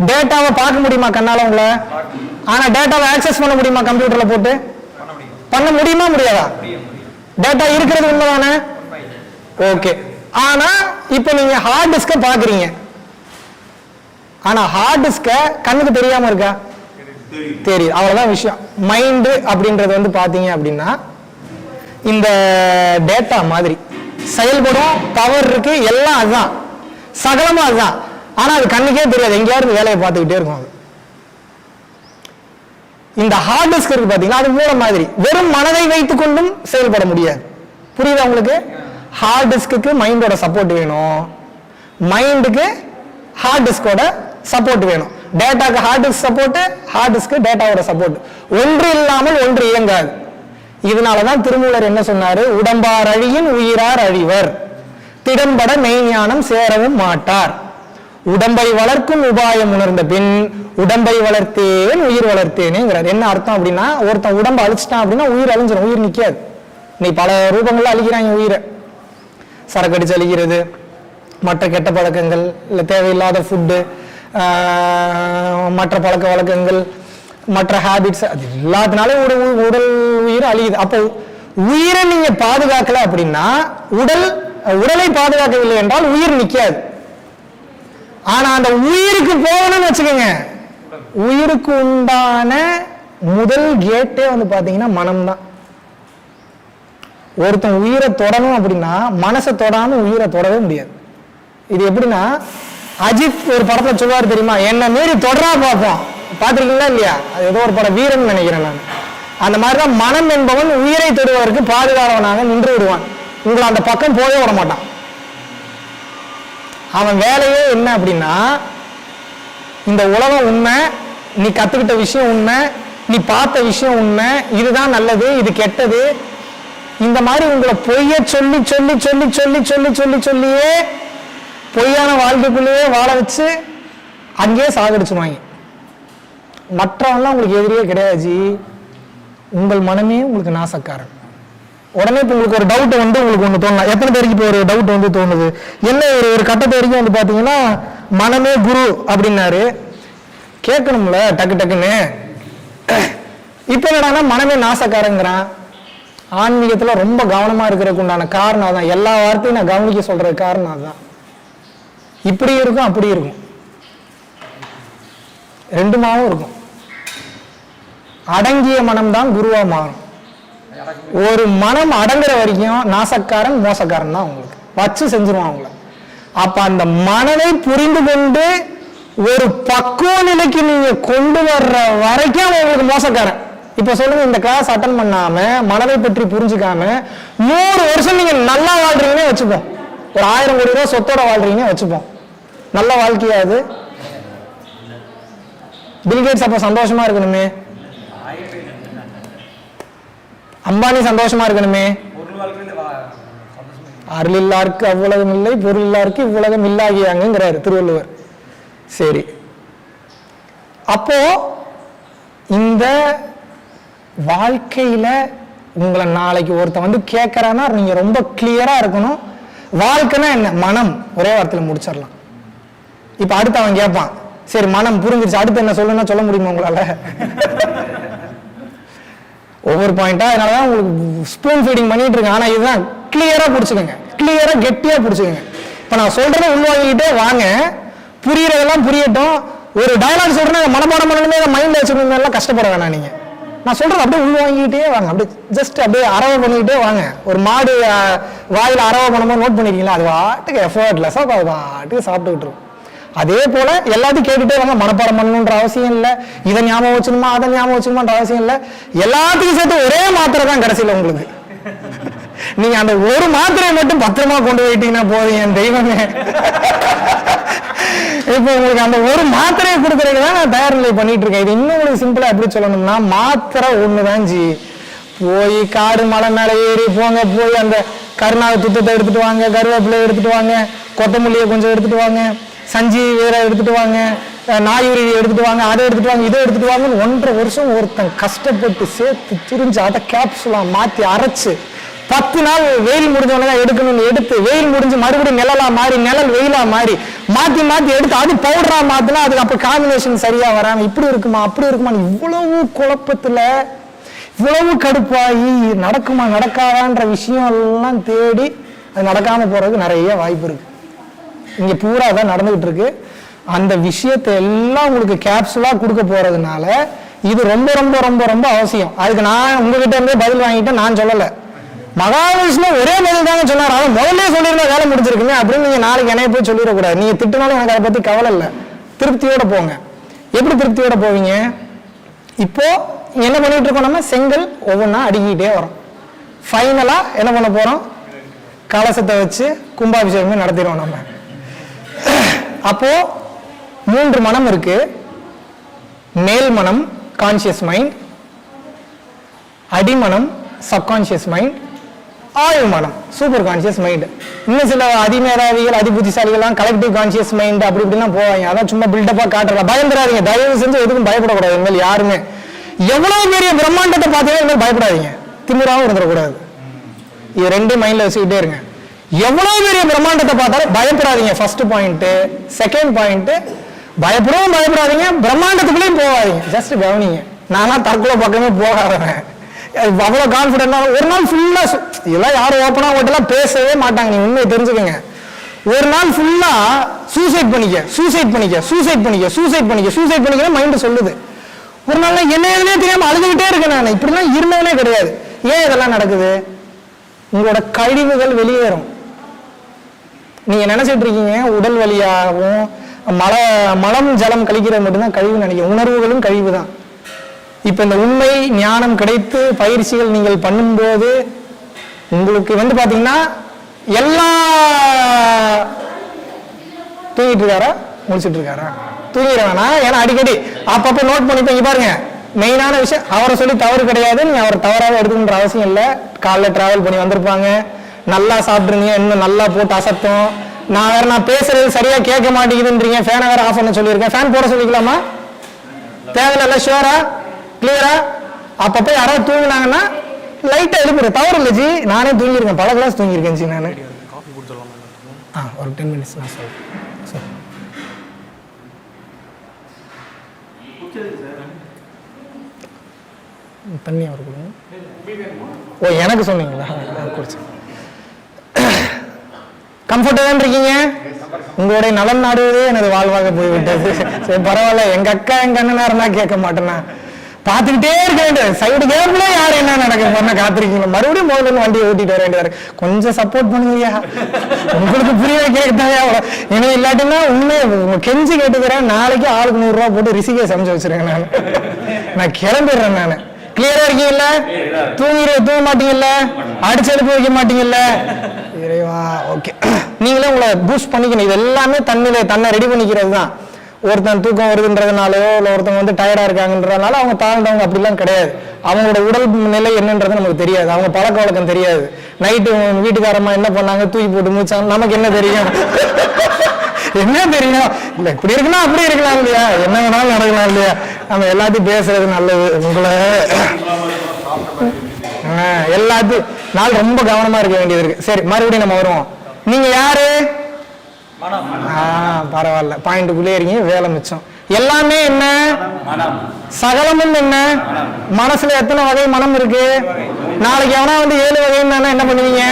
டேட்டாவை பார்க்க முடியுமா கண்ணால உங்களை? ஆனா டேட்டாவை ஆக்சஸ் பண்ண முடியுமா கம்ப்யூட்டர்ல போட்டு? பண்ண முடியுமா முடியாதா? டேட்டா இருக்கிறது உண்மைதானே? ஓகே. ஆனா இப்ப நீங்க ஹார்ட் டிஸ்க பாக்குறீங்க, ஆனா ஹார்ட் டிஸ்க கண்ணுக்கு தெரியாம இருக்கா? தெரியுது. அவ்வளவுதான் விஷயம். மைண்ட் அப்படின்றது வந்து பாத்தீங்க அப்படின்னா இந்த டேட்டா மாதிரி செயல்படும், பவர் இருக்கு, எல்லாம் அதுதான், சகலமா அதுதான். ஆனா அது கண்ணுக்கே தெரியாது, எங்கேயாவது வேலையை பார்த்துக்கிட்டே இருக்கும். அது இந்த ஹார்ட் டிஸ்க் இருக்கு பாத்தீங்கன்னா, அது மூளை மாதிரி. வெறும் மனதை வைத்துக் கொண்டும் செயல்பட முடியாது. புரியுதா உங்களுக்கு? ஹார்ட் டிஸ்க்கு மைண்டோட சப்போர்ட் வேணும், மைண்டுக்கு ஹார்ட் டிஸ்கோட சப்போர்ட் வேணும். டேட்டாக்கு hard disk support, hard disk டேட்டாவோட சப்போர்ட். ஒன்று இல்லாமல் ஒன்று இயங்காது. இதனாலதான் திருமூலர் என்ன சொன்னாரு? உடம்பார் அழியின் உயிரார் அழிவர், திடம்பட மெய்ஞானம் சேரவும் மாட்டார். உடம்பை வளர்க்கும் உபாயம் உணர்ந்த பின் உடம்பை வளர்த்தேன் உயிர் வளர்த்தேனேங்கிறார். என்ன அர்த்தம் அப்படின்னா, ஒருத்தன் உடம்பை அழிச்சிட்டான் அப்படின்னா உயிர் அழிஞ்சிடும், உயிர் நிக்காது. நீ பல ரூபங்கள்ல அழிக்கிறாங்க உயிரை. சரக்கு அடிச்சு அழிக்கிறது, மற்ற கெட்ட பழக்கங்கள், இல்லை தேவையில்லாத ஃபுட்டு, மற்ற பழக்க வழக்கங்கள், மற்ற ஹேபிட்ஸ், அது எல்லாத்தினாலும் உடல் உயிர் அழியுது. அப்போ உயிரை நீங்க பாதுகாக்கல அப்படின்னா, உடலை பாதுகாக்கவில்லை என்றால் உயிர் நிக்காது. ஆனா அந்த உயிருக்கு போகணும்னு வச்சுக்கோங்க, உயிருக்கு உண்டான முதல் கேட்டே வந்து பாத்தீங்கன்னா மனம்தான். ஒருத்தன் உயிரை தொடணும் அப்படின்னா மனசை தொடாம உயிரை தொடவே முடியாது. இது எப்படின்னா, அஜித் ஒரு படத்துல சொல்லுவாரு தெரியுமா, என்ன மீறி தொடரா பார்ப்போம். பாத்திருக்கீங்களா இல்லையா? அது ஏதோ ஒரு படம், வீரன் நினைக்கிறேன் நான். அந்த மாதிரிதான் மனம் என்பவன் உயிரை தொடுவதற்கு பாதுகாவலனாக நின்று விடுவான். உங்களை அந்த பக்கம் போயே விட மாட்டான். அவன் வேலையே என்ன அப்படின்னா, இந்த உலகம் உண்மை, நீ கத்துக்கிட்ட விஷயம் உண்மை, நீ பார்த்த விஷயம் உண்மை, இதுதான் நல்லது, இது கெட்டது, இந்த மாதிரி உங்களை பொய்ய சொல்லி சொல்லி சொல்லி சொல்லி சொல்லி சொல்லி சொல்லியே பொய்யான வாழ்க்கைக்குள்ளேயே வாழ வச்சு அங்கேயே சாகடிச்சுவாங்க. மற்றவன்லாம் உங்களுக்கு எதிரியே கிடையாது. உங்கள் மனமே உங்களுக்கு நாசக்காரன். உடனே இப்போ உங்களுக்கு ஒரு டவுட் வந்து உங்களுக்கு ஒன்று தோணலாம். எத்தனை பேருக்கு இப்போ ஒரு டவுட் வந்து தோணுது? என்ன ஒரு கட்டத்தை வரைக்கும் வந்து பார்த்தீங்கன்னா மனமே குரு அப்படின்னாரு, கேட்கணும்ல டக்கு டக்குன்னு. இப்போ என்னடானா மனமே நாசக்காரங்கிறான். ஆன்மீகத்துல ரொம்ப கவனமா இருக்கிறதுக்கு உண்டான காரணம் தான். எல்லா வார்த்தையும் நான் கவனிக்க சொல்றது காரணம் அதுதான். இப்படி இருக்கும், அப்படி இருக்கும், ரெண்டுமாவும் இருக்கும். அடங்கிய மனம் தான் குருவா மாறும். ஒரு மனம் அடங்குற வரைக்கும் நாசக்காரன் மோசக்காரன் தான் உங்களுக்கு வச்சு செஞ்சிருவான் அவங்கள. அப்ப அந்த மனதை புரிந்து கொண்டு ஒரு பக்குவ நிலைக்கு நீங்க கொண்டு வர்ற வரைக்கும் உங்களுக்கு மோசக்காரன். இப்ப சொல்லுங்க, இந்த கிளாஸ் அட்டன் பண்ணாம மனதை பற்றி புரிஞ்சுக்காம 100 வருஷம் நீங்க நல்லா வாழ்றீங்கன்னே வச்சுப்போம், ஒரு 1000 கோடி ரூபாய் சொத்தோட வாழ்றீங்கன்னு வச்சுப்போம், நல்ல வாழ்க்கையா அது? பில்கேட்ஸ் அப்ப சந்தோஷமா இருக்கணுமே, அம்பானி சந்தோஷமா இருக்கணுமே. அருளில்லாருக்கு அவ்வுலகம் இல்லை, பொருள் இல்லாருக்கு இவ்வுலகம் இல்லாகியாங்கிறாரு திருவள்ளுவர். சரி, அப்போ இந்த வாழ்க்கையில உங்களை நாளைக்கு ஒருத்த வந்து கேட்கறான்னா நீங்க ரொம்ப கிளியரா இருக்கணும். வாழ்க்கைன்னா என்ன? மனம். ஒரே வார்த்தையில முடிச்சிடலாம். இப்ப அடுத்து அவன் கேட்பான், சரி மனம் புரிஞ்சிருச்சு, அடுத்து என்ன சொல்லுன்னா சொல்ல முடியுமா உங்களால? ஒவ்வொரு பாயிண்டா. அதனாலதான் உங்களுக்கு ஸ்பூன் ஃபீடிங் பண்ணிட்டு இருக்கேன். ஆனா இதுதான் கிளியரா பிடிச்சுக்கோங்க, கிளியரா கெட்டியா பிடிச்சுக்கோங்க. இப்ப நான் சொல்றதை உள்வாங்கிட்டே வாங்க, புரியறதெல்லாம் புரியட்டும். ஒரு டயலாக் சொல்றேன் மனப்பாடம் பண்ணணுமே, மைண்ட்ல வச்சுக்கணும் எல்லாம் கஷ்டப்பட வேணாம். நீங்க நான் சொல்றது அப்படியே உள்வாங்கிட்டே வாங்க, அப்படியே ஜஸ்ட் அப்படியே அரவை பண்ணிக்கிட்டே வாங்க. ஒரு மாடு வாயில அரவை பண்ணும்போது நோட் பண்ணிருக்கீங்களா, அது வாட்டுக்கு எஃபர்ட்லெஸ்ஸா அது வாட்டுக்கு சாப்பிட்டுக்கிட்டு இருக்கும். அதே போல எல்லாத்தையும் கேட்டுட்டே வாங்க. மனப்பாடம் பண்ணணுன்ற அவசியம் இல்லை, இதை ஞாபகம் வச்சுக்கணுமா அதை ஞாபகம் வச்சுக்கணுமான்ற அவசியம் இல்லை. எல்லாத்துக்கும் சேர்த்து ஒரே மாத்திரை தான் கடைசியில் உங்களுக்கு. நீங்க அந்த ஒரு மாத்திரையை மட்டும் பத்திரமா கொண்டு போயிட்டீங்கன்னா போதும் என் தெய்வமே. இப்போ உங்களுக்கு அந்த ஒரு மாத்திரையை கொடுக்கறதுக்கு தான் நான் தயார் நிலை பண்ணிட்டு இருக்கேன். இது இன்னும் உங்களுக்கு சிம்பிளா எப்படி சொல்லணும்னா, மாத்திரை ஒண்ணுதான் ஜி. போய் காடு மலை மேல ஏறி போங்க, போய் அந்த கருணாவை துத்தத்தை எடுத்துட்டு வாங்க, கருவேப்பிலை எடுத்துட்டு வாங்க, கொத்தமல்லியை கொஞ்சம் எடுத்துட்டு வாங்க, சஞ்சி வேற எடுத்துட்டு வாங்க, நாயுருவி எடுத்துட்டு வாங்க, அதை எடுத்துட்டு வாங்க, இதை எடுத்துட்டு வாங்க. 1.5 வருஷம் ஒருத்தன் கஷ்டப்பட்டு சேர்த்து திரிஞ்சு அதை கேப்சுலா மாத்தி அரைச்சு 10 நாள் வெயில் முடிஞ்சவனே எடுக்கணும்னு எடுத்து, வெயில் முடிஞ்சு மறுபடியும் நிழலா மாறி, நிழல் வெயிலா மாறி மாத்தி மாத்தி எடுத்து அது பவுடரா மாத்தினா அதுக்கு அப்ப காம்பினேஷன் சரியா வராம இப்படி இருக்குமா அப்படி இருக்குமா, இவ்வளவு குழப்பத்துல இவ்வளவு கடுப்பாகி நடக்குமா நடக்காதான்ற விஷயம் எல்லாம் தேடி அது நடக்காம போறதுக்கு நிறைய வாய்ப்பு இருக்கு. இங்க பூரா தான் நடந்துகிட்டு இருக்கு. அந்த விஷயத்தை எல்லாம் உங்களுக்கு கேப்சுலா கொடுக்க போறதுனால இது ரொம்ப ரொம்ப ரொம்ப ரொம்ப அவசியம். அதுக்கு நான் உங்ககிட்ட இருந்தே பதில் வாங்கிட்டேன், நான் சொல்லல. மகாவிஷ்ணு ஒரே பதில் தாங்க சொன்னார். அவன் முதல்ல சொல்லியிருந்தா வேலை முடிஞ்சிருக்குமே அப்படின்னு நீங்க நாளைக்கு என்னைய போய் சொல்லிடக்கூடாது. நீங்க திட்டினாலும் எனக்கு அதை பத்தி கவலை இல்லை, திருப்தியோட போங்க. எப்படி திருப்தியோட போவீங்க? இப்போ என்ன பண்ணிட்டு இருக்கோம், நம்ம செங்கல் ஒவ்வொன்றா அடுக்கிட்டே வரோம். ஃபைனலா என்ன பண்ண போறோம், கலசத்தை வச்சு கும்பாபிஷேகமே நடத்திடுவோம் நம்ம. அப்போ 3 மனம் இருக்கு. மேல் மனம் கான்சியஸ் மைண்ட், அடிமனம் சப்கான்சியஸ் மைண்ட், ஆயுள் மனம் சூப்பர் கான்சியஸ் மைண்ட். இன்னும் சில அதிமேதாவிகள் அதிபுத்திசாலிகள் கலெக்டிவ் கான்சியஸ் மைண்ட் அப்படி இப்படிலாம் போவாங்க. அதான் சும்மா பில்டப்பா காட்டுறா. பயந்துடாதீங்க, தயவு செஞ்சு எதுக்கும் பயப்படக்கூடாது. இனிமேல் யாருமே எவ்வளவு பெரிய பிரம்மாண்டத்தை பார்த்தீங்கன்னா இனிமேல் பயப்படாதீங்க, திமிராவும் இருந்துடக்கூடாது. இது 2 மைண்ட்ல வச்சுக்கிட்டே இருங்க. எவ்வளவு பெரிய பிரம்மாண்டத்தை பார்த்தாலும் பயப்படாதீங்க. First point. செகண்ட் பாயிண்ட், பயப்படவும் பயப்படாதீங்க, பிரம்மாண்டத்துக்குள்ளேயும் போகாதீங்க. ஜஸ்ட் கவனிங்க. நானா தற்கொலை பக்கமே போகாதவன், அவ்வளவு கான்பிடென்டா. ஒரு நாள் ஃபுல்லா இதெல்லாம் யாரும் ஓப்பனா ஓட்டெல்லாம் பேசவே மாட்டாங்க. நீங்க உண்மையை தெரிஞ்சுக்கங்க. ஒரு நாள் ஃபுல்லா சூசைட் பண்ணிக்க சூசைட் பண்ணிக்க சூசைட் பண்ணிக்க சூசைட் பண்ணிக்க சூசைட் பண்ணிக்க மைண்ட் சொல்லுது. ஒரு நாள் என்ன எதுனே தெரியாம அழுதுகிட்டே இருக்கேன். நான் இப்படிலாம் இருந்தவனே கிடையாது. ஏன் இதெல்லாம் நடக்குது? உங்களோட கழிவுகள் வெளியேறும். நீங்க நினைச்சிட்டு இருக்கீங்க உடல் வழியாகவும் மலம் ஜலம் கழிக்கிறது மட்டும்தான் கழிவு நினைக்கிறேன். உணர்வுகளும் கழிவு தான். இப்ப இந்த உண்மை ஞானம் கிடைத்து பயிற்சிகள் நீங்கள் பண்ணும்போது உங்களுக்கு வந்து பாத்தீங்கன்னா எல்லா தூங்கிட்டு இருக்காரா முடிச்சுட்டு இருக்காரா? தூங்கிட வேணாம். ஏன்னா அடிக்கடி அப்பப்ப நோட் பண்ணிப்பீங்க பாருங்க. மெயினான விஷயம், அவரை சொல்லி தவறு கிடையாது, நீங்க அவரை தவறாக எடுக்கணுன்ற அவசியம் இல்லை. காலைல டிராவல் பண்ணி வந்திருப்பாங்க, நல்லா சாப்பிட்றீங்க, இன்னும் நல்லா போட்டு அசத்தம். நான் பேசுறது சரியா கேட்க மாட்டேங்குதுன்றீங்க, ஃபேனை வேற ஆஃப் பண்ண சொல்லியிருக்கேன். ஃபேன் போட சொல்லிக்கலாமா? தேவையில்ல, ஷுவரா கிளியரா? அப்பப்போ யாராவது தூங்கினாங்கன்னா லைட்டா எழுப்புறேன், தவறு இல்லை ஜி. நானே தூங்கியிருக்கேன், பல கிளாஸ் தூங்கியிருக்கேன் ஜி. நான் ஒரு 10 minutes நான் சொல்றேன். தண்ணி அவர் கொடுங்க. ஓ, எனக்கு சொன்னீங்களா? குடிச்சு கம்ஃபர்டா இருக்கீங்க? உங்களுடைய நலன் நாடுவதே எனது வாழ்வாக போய்விட்டது. சரி, பரவாயில்ல. எங்க அக்கா எங்க அண்ணனா இருந்தா கேட்க மாட்டேன்னா பார்த்துக்கிட்டே இருக்க வேண்டியது. சைடு கேப்ல யாரு என்ன நடக்குது பண்ண காத்திருக்கீங்க, மறுபடியும் முதல்ல வண்டியை ஓட்டிட்டு வர வேண்டியது. கொஞ்சம் சப்போர்ட் பண்ணுங்கய்யா, உங்களுக்கு புரிய வைக்கிறதுக்காக அவ்வளோ. ஏன்னா இல்லாட்டினா உண்மையை கெஞ்சி கேட்டுக்கிறேன். நாளைக்கு ஆளுக்கு 100 ரூபா போட்டு ரிசிகே சமைச்சு வச்சிருக்கேன். நான் கிளம்பிடுறேன். நான் கிளியரா இருக்கீங்கல்ல? தூங்க மாட்டீங்கல்ல? அடிச்சு எடுப்பு வைக்க மாட்டீங்கல்ல? இறைவா, ஓகே. நீங்களே உங்களை பூஸ்ட் பண்ணிக்கணும். இது எல்லாமே தன்னை ரெடி பண்ணிக்கிறது தான். ஒருத்தன் தூக்கம் வருதுன்றதுனாலயோ இல்லை ஒருத்தவங்க வந்து டயர்டா இருக்காங்கன்றதுனால அவங்க தாழ்ந்தவங்க அப்படிலாம் கிடையாது. அவங்களோட உடல் நிலை என்னன்றது நமக்கு தெரியாது, அவங்க பழக்க வழக்கம் தெரியாது. நைட்டு வீட்டுக்காரம்மா என்ன பண்ணாங்க, தூக்கி போட்டு மூச்சாங்க, நமக்கு என்ன தெரியும்? என்ன தெரியும்? இல்ல இப்படி இருக்குன்னா அப்படி இருக்கலாம் இல்லையா, என்ன வேணாலும் நடக்கலாம் இல்லையா. நம்ம எல்லாத்தையும் பேசுறது நல்லது. உங்களை எல்லாத்தையும் நாள் ரொம்ப கவனமா இருக்க வேண்டியது இருக்கு. சரி, மறுபடியும் நம்ம வருவோம். நீங்க யாரு? பரவாயில்ல, பாயிண்ட்டுக்குள்ளே இருக்கீங்க, வேலை மிச்சம். எல்லாமே என்ன? சகலமும் என்ன? மனசுல எத்தனை வகை மனம் இருக்கு? நாளைக்கு எவனா வந்து 7 வகைன்னு என்ன பண்ணுவீங்க?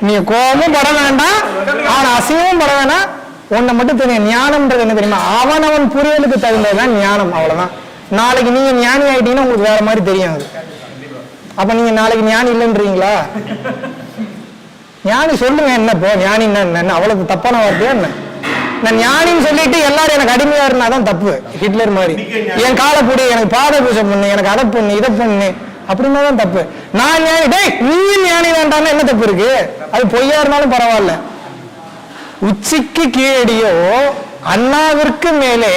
நீ கோபமும் பட வேண்டாம், ஆனா அசிங்கமும் பட வேண்டாம். ஒன்ன மட்டும் தெரியும், ஞானம்ன்றது என்ன தெரியுமா? அவன் புரியலுக்கு தகுந்ததுதான் ஞானம், அவ்வளவுதான். நாளைக்கு நீங்க ஞானி ஆயிட்டீங்கன்னா உங்களுக்கு வேற மாதிரி தெரியும் அது. அப்ப நீங்க நாளைக்கு ஞானி இல்லைன்றீங்களா? ஞானி சொல்லுங்க, என்ன போ ஞானி என்ன அவ்வளவு தப்பான வார்த்தையா என்ன? நான் ஞானின்னு சொல்லிட்டு எல்லாரும் எனக்கு அடிமையா இருந்தாதான் தப்பு. ஹிட்லர் மாதிரி என் காலை பிடி, எனக்கு பாத பூஜை பண்ணு, எனக்கு அதை பண்ணு இதை பண்ணு அப்படின்னா தான் தப்பு. நான் ஞானி, டேய் நீ ஞானி வேண்டாம்னு என்ன தப்பு இருக்கு? அது பொய்யா இருந்தாலும் பரவாயில்ல. உச்சிக்கு கீழடியோ அண்ணாவிற்கு மேலே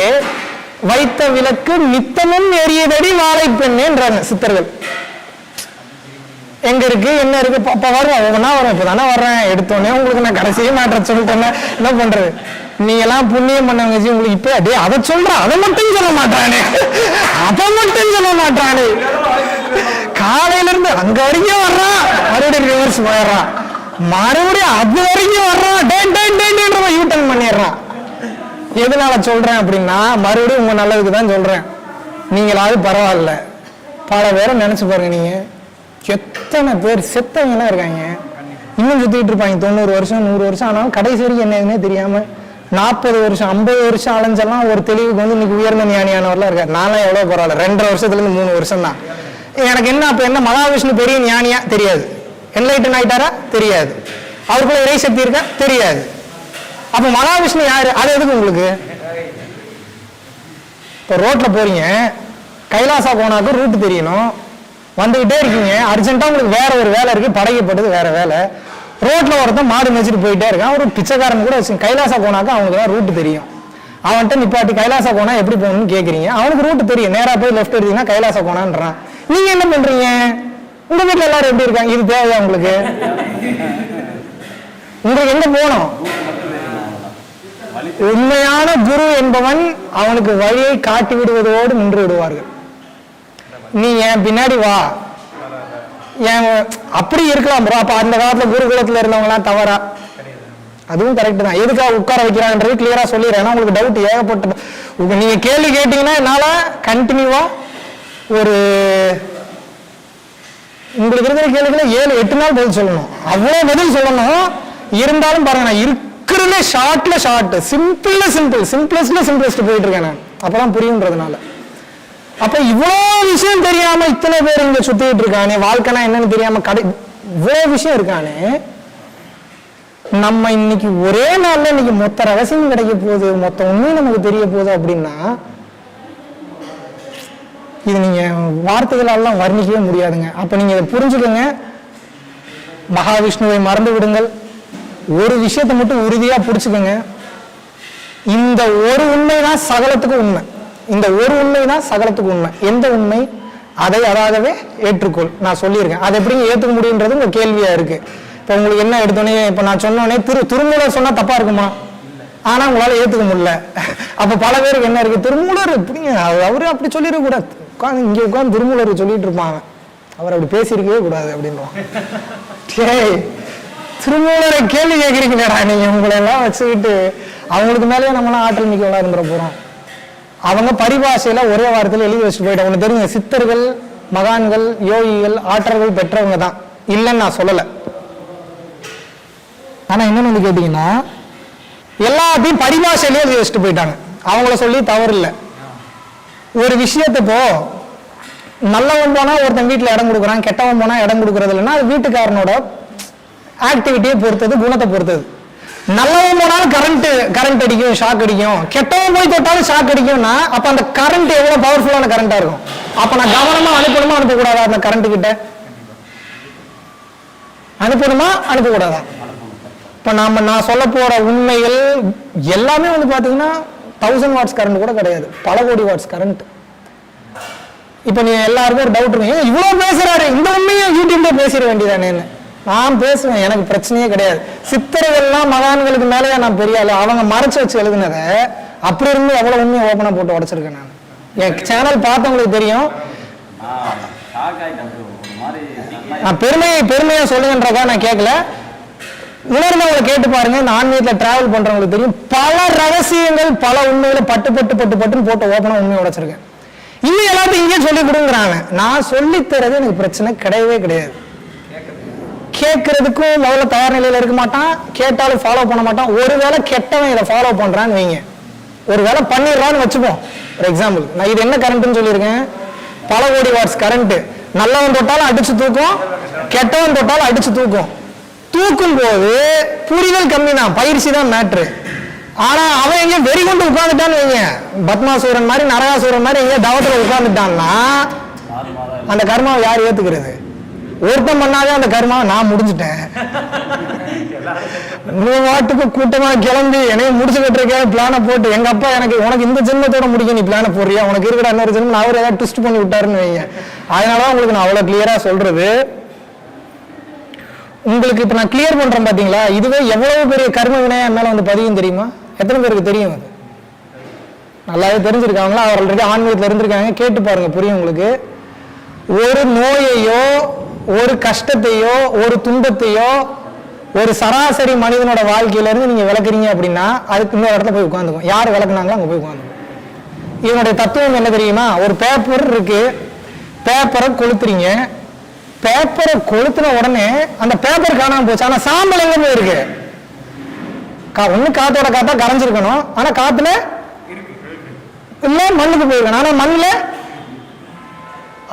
வைத்த விளக்கு நித்தமும் எரியதடி வாழை பெண்ணேன்றாங்க சித்தர்கள். எங்க இருக்கு என்ன இருக்கு? அப்ப வரும், ஒவ்வொன்னா வரும். இப்பதானே வர்றேன், எடுத்தோடனே உங்களுக்கு நான் கடைசியே மாற்ற சொல்லிட்டேன். என்ன பண்றது? நீங்க எல்லாம் புண்ணியம் பண்ணவங்க, உங்களுக்கு இப்ப அதே அதை சொல்றான், அதை மட்டும் சொல்ல மாட்டானே, அதை மட்டும் சொல்ல மாட்டானே. காலையில இருந்து அங்க வரைக்கும் வர்றான், மறுபடியும் ரிவர்ஸ் போயிடுறான், மறுபடியும் அது வரைக்கும் வர்றான், யூட்டன் பண்ணிடுறான். எதனால சொல்றேன் அப்படின்னா, மறுபடியும் உங்க நல்லதுக்கு தான் சொல்றேன். நீங்களாவது பரவாயில்ல, பல பேரை நினைச்சு பாருங்க. நீங்க எத்தனை பேர் செத்தவங்கலாம் இருக்காங்க, இன்னும் சுத்திட்டு இருப்பாங்க. 90 வருஷம் 100 வருஷம் ஆனாலும் கடைசி வரைக்கும் என்ன எதுனே தெரியாம 40 வருஷம் 50 வருஷம் அலைஞ்செல்லாம் ஒரு தெளிவுக்கு வந்து இன்னைக்கு உயர்ந்த ஞானியானவர்லாம் இருக்காரு. நான்லாம் எவ்வளவு பரவாயில்ல, 2.5 வருஷத்துல இருந்து 3 வருஷம் தான். எனக்கு என்ன அப்ப என்ன மகாவிஷ்ணு பெரிய ஞானியா? தெரியாது. என்லைட்டன் ஆயிட்டாரா? தெரியாது. அவருக்குள்ள இறை சக்தி இருக்கா? தெரியாது. அப்ப மகாவிஷ்ணு யாரு? அது எதுக்கு உங்களுக்கு? இப்போ ரோட்ல போறீங்க, கைலாசா போனாக்கு ரூட் தெரியணும், வந்துகிட்டே இருக்கீங்க, அர்ஜென்ட்டா உங்களுக்கு வேற ஒரு வேலை இருக்கு, படைக்கப்பட்டது வேற வேலை. ரோட்ல ஒருத்தன் மாடு மேய்ச்சிட்டு போயிட்டே இருக்கான், ஒரு பிச்சைக்காரன் கூட வச்சு கைலாசா போனாக்க அவனுக்கு தான் ரூட் தெரியும். அவன்கிட்ட நிப்பாட்டி கைலாசா போனா எப்படி போகணும்னு கேட்குறீங்க, அவனுக்கு ரூட் தெரியும், நேரா போய் லெஃப்ட் எடுத்தீங்கன்னா கைலாசா போனான்றான். நீங்க என்ன பண்றீங்க? உங்க வீட்டுல எல்லாரும் எப்படி இருக்காங்க? இது தேவையா உங்களுக்கு? உங்களுக்கு எங்க போகணும்? உண்மையான குரு என்பவன் அவனுக்கு வழியை காட்டி விடுவதோடு நின்று விடுவார்கள். நீ என் பின்னாடி வா, அப்படி இருக்கலாம் ப்ரோ. அப்ப அந்த காலத்துல குருகுலத்துல இருந்தவங்க எல்லாம் தவறா? அதுவும் கரெக்ட் தான். எதுக்காக உட்கார வைக்கிறாங்கன்றது கிளியரா சொல்லிடுறேன். உங்களுக்கு டவுட் ஏகப்பட்டது. நீங்க கேள்வி கேட்டீங்கன்னா என்னால கண்டினியூவா ஒரு உங்களுக்கு இருக்கிற கேள்விகளை 7-8 நாள் பதில் சொல்லணும், அவ்வளவு பதில் சொல்லணும். இருந்தாலும் பாருங்க, நான் இருக்கிறதுல ஷார்ட்ல ஷார்ட், சிம்பிள்ல சிம்பிள், சிம்பிளஸ்ட்ல சிம்பிளஸ்ட் போயிட்டு இருக்கேன் நான். அப்பதான் புரியுன்றதுனால. அப்ப இவ்வளவு விஷயம் தெரியாம இத்தனை பேர் இங்க சுத்திட்டு இருக்கானே, வாழ்க்கைனா என்னன்னு தெரியாம இவ்வளவு விஷயம் இருக்கானே. நம்ம இன்னைக்கு ஒரே நாள்ல இன்னைக்கு மொத்த ரகசியம் கிடைக்க போகுது, மொத்த உண்மையும் நமக்கு தெரிய போகுது அப்படின்னா, இது நீங்க வார்த்தைகளாலாம் வர்ணிக்கவே முடியாதுங்க. அப்ப நீங்க இதை புரிஞ்சுக்கோங்க. மகாவிஷ்ணுவை மறந்து விடுங்கள். ஒரு விஷயத்தை மட்டும் உறுதியா புடிச்சுக்கோங்க. இந்த ஒரு உண்மைதான் சகலத்துக்கு உண்மை. இந்த ஒரு உண்மைதான் சகலத்துக்கு உண்மை. எந்த உண்மை? அதை அதாகவே ஏற்றுக்கொள். நான் சொல்லியிருக்கேன். அதை எப்படிங்க ஏற்றுக்க முடியுன்றது உங்க கேள்வியா இருக்கு. இப்ப உங்களுக்கு என்ன எடுத்தோடனே, இப்ப நான் சொன்னோடனே திருமூலர் சொன்னா தப்பா இருக்குமா? ஆனா உங்களால ஏத்துக்க முடியல. அப்ப பல பேருக்கு என்ன இருக்கு, திருமூலர் எப்படிங்க அவரு அப்படி சொல்லிட கூடாது, உட்காந்து இங்க உட்காந்து திருமூலர் சொல்லிட்டு இருப்பாங்க, அவர் அப்படி பேசியிருக்கவே கூடாது அப்படின்வான். திருமூலரை கேள்வி கேட்கிறீங்களா நீங்க? உங்களை எல்லாம் வச்சுக்கிட்டு அவங்களுக்கு மேலேயே நம்மளாம் ஆற்றல் மிக்கவளா இருந்துட போறோம். அவங்க பரிபாஷையில ஒரே வாரத்தில் எழுதி வச்சுட்டு போயிட்டோம். ஒண்ணு தெரியுங்க, சித்தர்கள் மகான்கள் யோகிகள் ஆற்றல்கள் பெற்றவங்க தான், இல்லைன்னு நான் சொல்லல. ஆனா என்னன்னு வந்து கேட்டீங்கன்னா, எல்லாத்தையும் பரிபாஷையிலேயே எழுதி வச்சுட்டு போயிட்டாங்க. அவங்கள சொல்லி தவறு இல்லை. ஒரு விஷயத்தை இப்போ நல்லவன் போனா ஒருத்தன் வீட்டுல இடம் கொடுக்குறான், கெட்டவன் போனா இடம் கொடுக்கறது இல்லைன்னா அது வீட்டுக்காரனோட ஆக்டிவிட்டியை பொறுத்தது, குணத்தை பொறுத்தது. நல்லவன் போனாலும் கரண்ட் அடிக்கும், ஷாக் அடிக்கும். கெட்டவன் போய் தொட்டாலும் ஷாக் அடிக்கும்னா அப்ப அந்த கரண்ட் எவ்வளவு பவர்ஃபுல்லான கரண்டா இருக்கும். அப்ப நான் கவனமா அனுப்பணுமா அனுப்பக்கூடாதா? அந்த கரண்ட் கிட்ட அனுப்பணுமா அனுப்பக்கூடாதா? இப்ப நான் சொல்ல போற உண்மைகள் எல்லாமே வந்து பாத்தீங்கன்னா 1000 வாட்ஸ் கரண்ட் கூட கிடையாது, பல கோடி வாட்ஸ் கரண்ட். இப்ப நீ எல்லாருக்கும் ஒரு டவுட் இருக்கு, இவ்வளவு பேசுறாரு, இந்த உண்மையை யூடியூப்ல பேசிட வேண்டியதானே? நான் பேசுவேன், எனக்கு பிரச்சனையே கிடையாது. சித்தர்கள்லாம் மகான்களுக்கு மேலேயே நான் பெரிய ஆளு. அவங்க மறைச்சு வச்சு எழுதுனதை அப்படி இருந்து எவ்வளவு உண்மையை ஓப்பனா போட்டு உடைச்சிருக்கேன். நான் என் சேனல் பார்த்தவங்களுக்கு தெரியும். நான் பெருமையா சொல்லுங்கன்றதா நான் கேட்கல, உணர்ந்தவங்களை கேட்டு பாருங்க. இந்த ஆன்மீகத்தில் டிராவல் பண்றவங்களுக்கு தெரியும், பல ரகசியங்கள் பல உண்மைகளை பட்டுன்னு போட்டு ஓப்பனா உண்மையை உடைச்சிருக்கேன். இன்னும் எல்லாத்தையும் இங்கே சொல்லி கொடுக்குறாங்க. நான் சொல்லி தரது எனக்கு பிரச்சனை கிடையவே கிடையாது. கேட்கறதுக்கும் முதல்ல தயார் நிலையில இருக்க மாட்டான், கேட்டாலும் ஃபாலோ பண்ண மாட்டான். ஒருவேளை கெட்டவன் இதை ஃபாலோ பண்றான்னு வைங்க, ஒருவேளை பண்ணிடுறான்னு வச்சுப்போம். ஃபார் எக்ஸாம்பிள், நான் இது என்ன கரண்ட்னு சொல்லியிருக்கேன், பல கோடி வாட்ஸ் கரண்ட். நல்லவன் தொட்டாலும் அடிச்சு தூக்கும், கெட்டவன் தொட்டாலும் அடிச்சு தூக்கும். தூக்கும் போது புரிதல் கம்மி தான், பயிற்சி தான் மேட்ரு. ஆனா அவன் எங்க வெறி கொண்டு உட்கார்ந்துட்டான்னு வைங்க, பத்மாசூரன் மாதிரி நரகாசூரன் மாதிரி எங்க தவத்துல உட்கார்ந்துட்டான்னா அந்த கர்மாவை யார் ஏத்துக்கிறது? ஒருத்தம் பண்ணாதே அந்த கர்மாவை நான் முடிஞ்சுட்டேன், வாட்டுக்கு கூட்டமா கிளம்பி என்னைய முடிச்சு கட்டுறக்கே பிளான போட்டு, எங்க அப்பா எனக்கு உனக்கு இந்த ஜென்மத்தோட முடிக்க நீ பிளான போடுறியா, உனக்கு இருக்கிற இன்னொரு ஜென்மம் அவர் ஏதாவது ட்விஸ்ட் பண்ணி விட்டாருன்னு வைங்க. அதனால உங்களுக்கு நான் அவ்வளவு கிளியரா சொல்றது. உங்களுக்கு இப்ப நான் கிளியர் பண்றேன் பாத்தீங்களா, இதுவே எவ்வளவு பெரிய கர்ம வினையா மேல வந்து பதியும் தெரியுமா? எத்தனை பேருக்கு தெரியும்? அது நல்லாவே தெரிஞ்சிருக்காங்களா? அவர் ஆல்ரெடி ஆன்மீகத்தில் இருந்திருக்காங்க, கேட்டு பாருங்க, புரியும் உங்களுக்கு. ஒரு நோயையோ ஒரு கஷ்டத்தையோ ஒரு துன்பத்தையோ ஒரு சராசரி மனிதனோட வாழ்க்கையில இருந்து நீங்க விளக்குறீங்க அப்படின்னா அதுக்கு இன்னொரு இடத்துல போய் உட்காந்துக்கும். யார் விளக்குனாங்களோ அங்க போய் உட்காந்துக்கும். இதனுடைய தத்துவம் என்ன தெரியுமா? ஒரு பேப்பர் இருக்கு, பேப்பரை கொளுத்துறீங்க, பேப்பரை கொளுத்துன உடனே அந்த பேப்பர் காணாம போச்சு. ஆனா சாம்பல் எங்க போயிருக்கு? ஒண்ணு காத்தோட காத்தா கரைஞ்சிருக்கணும், ஆனா காத்துல இல்ல மண்ணுக்கு போயிருக்கணும், ஆனா மண்ணுல.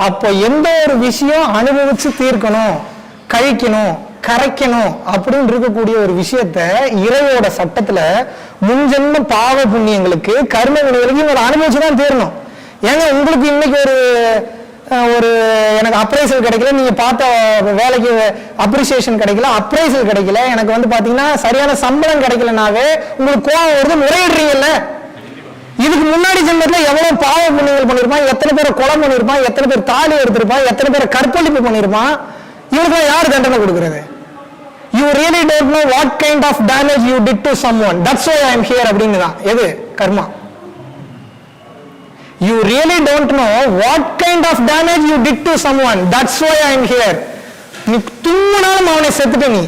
அப்போ எந்த ஒரு விஷயம் அனுபவிச்சு தீர்க்கணும், கழிக்கணும், கரைக்கணும் அப்படின்னு இருக்கக்கூடிய ஒரு விஷயத்த இறைவோட சட்டத்துல முன்ஜென்ம பாவ புண்ணியங்களுக்கு கர்ம வினைகளுக்கு இவங்க அனுபவிச்சுதான் தீரணும். ஏங்க உங்களுக்கு இன்னைக்கு ஒரு எனக்கு அப்ரைசல் கிடைக்கல, நீங்க பார்த்த வேலைக்கு அப்ரிசியேஷன் கிடைக்கல, அப்ரைசல் கிடைக்கல, எனக்கு வந்து பாத்தீங்கன்னா சரியான சம்பளம் கிடைக்கலனாவே உங்களுக்கு கோவம் வருது, முறையிடுறீங்கல்ல. இதுக்கு முன்னாடி ஜென்மத்துல எவ்வளவு பாவ புண்ணியங்கள் பண்ணிருப்பான், எத்தனை பேரை கொலை பண்ணிருப்பான், எத்தனை பேர் தாலி எடுத்திருப்பான், எத்தனை பேரை கற்பழிப்பு பண்ணிருப்பான். இவருக்கு யார் தண்டனை கொடுக்கிறது? You really don't know what kind of damage you did to someone. That's why I am here அப்படின்னு தான். எது? கர்மா. You really don't know what kind of damage you did to someone. That's why I am here. நீ தூங்கினாலும் அவனை செத்துட்டு நீ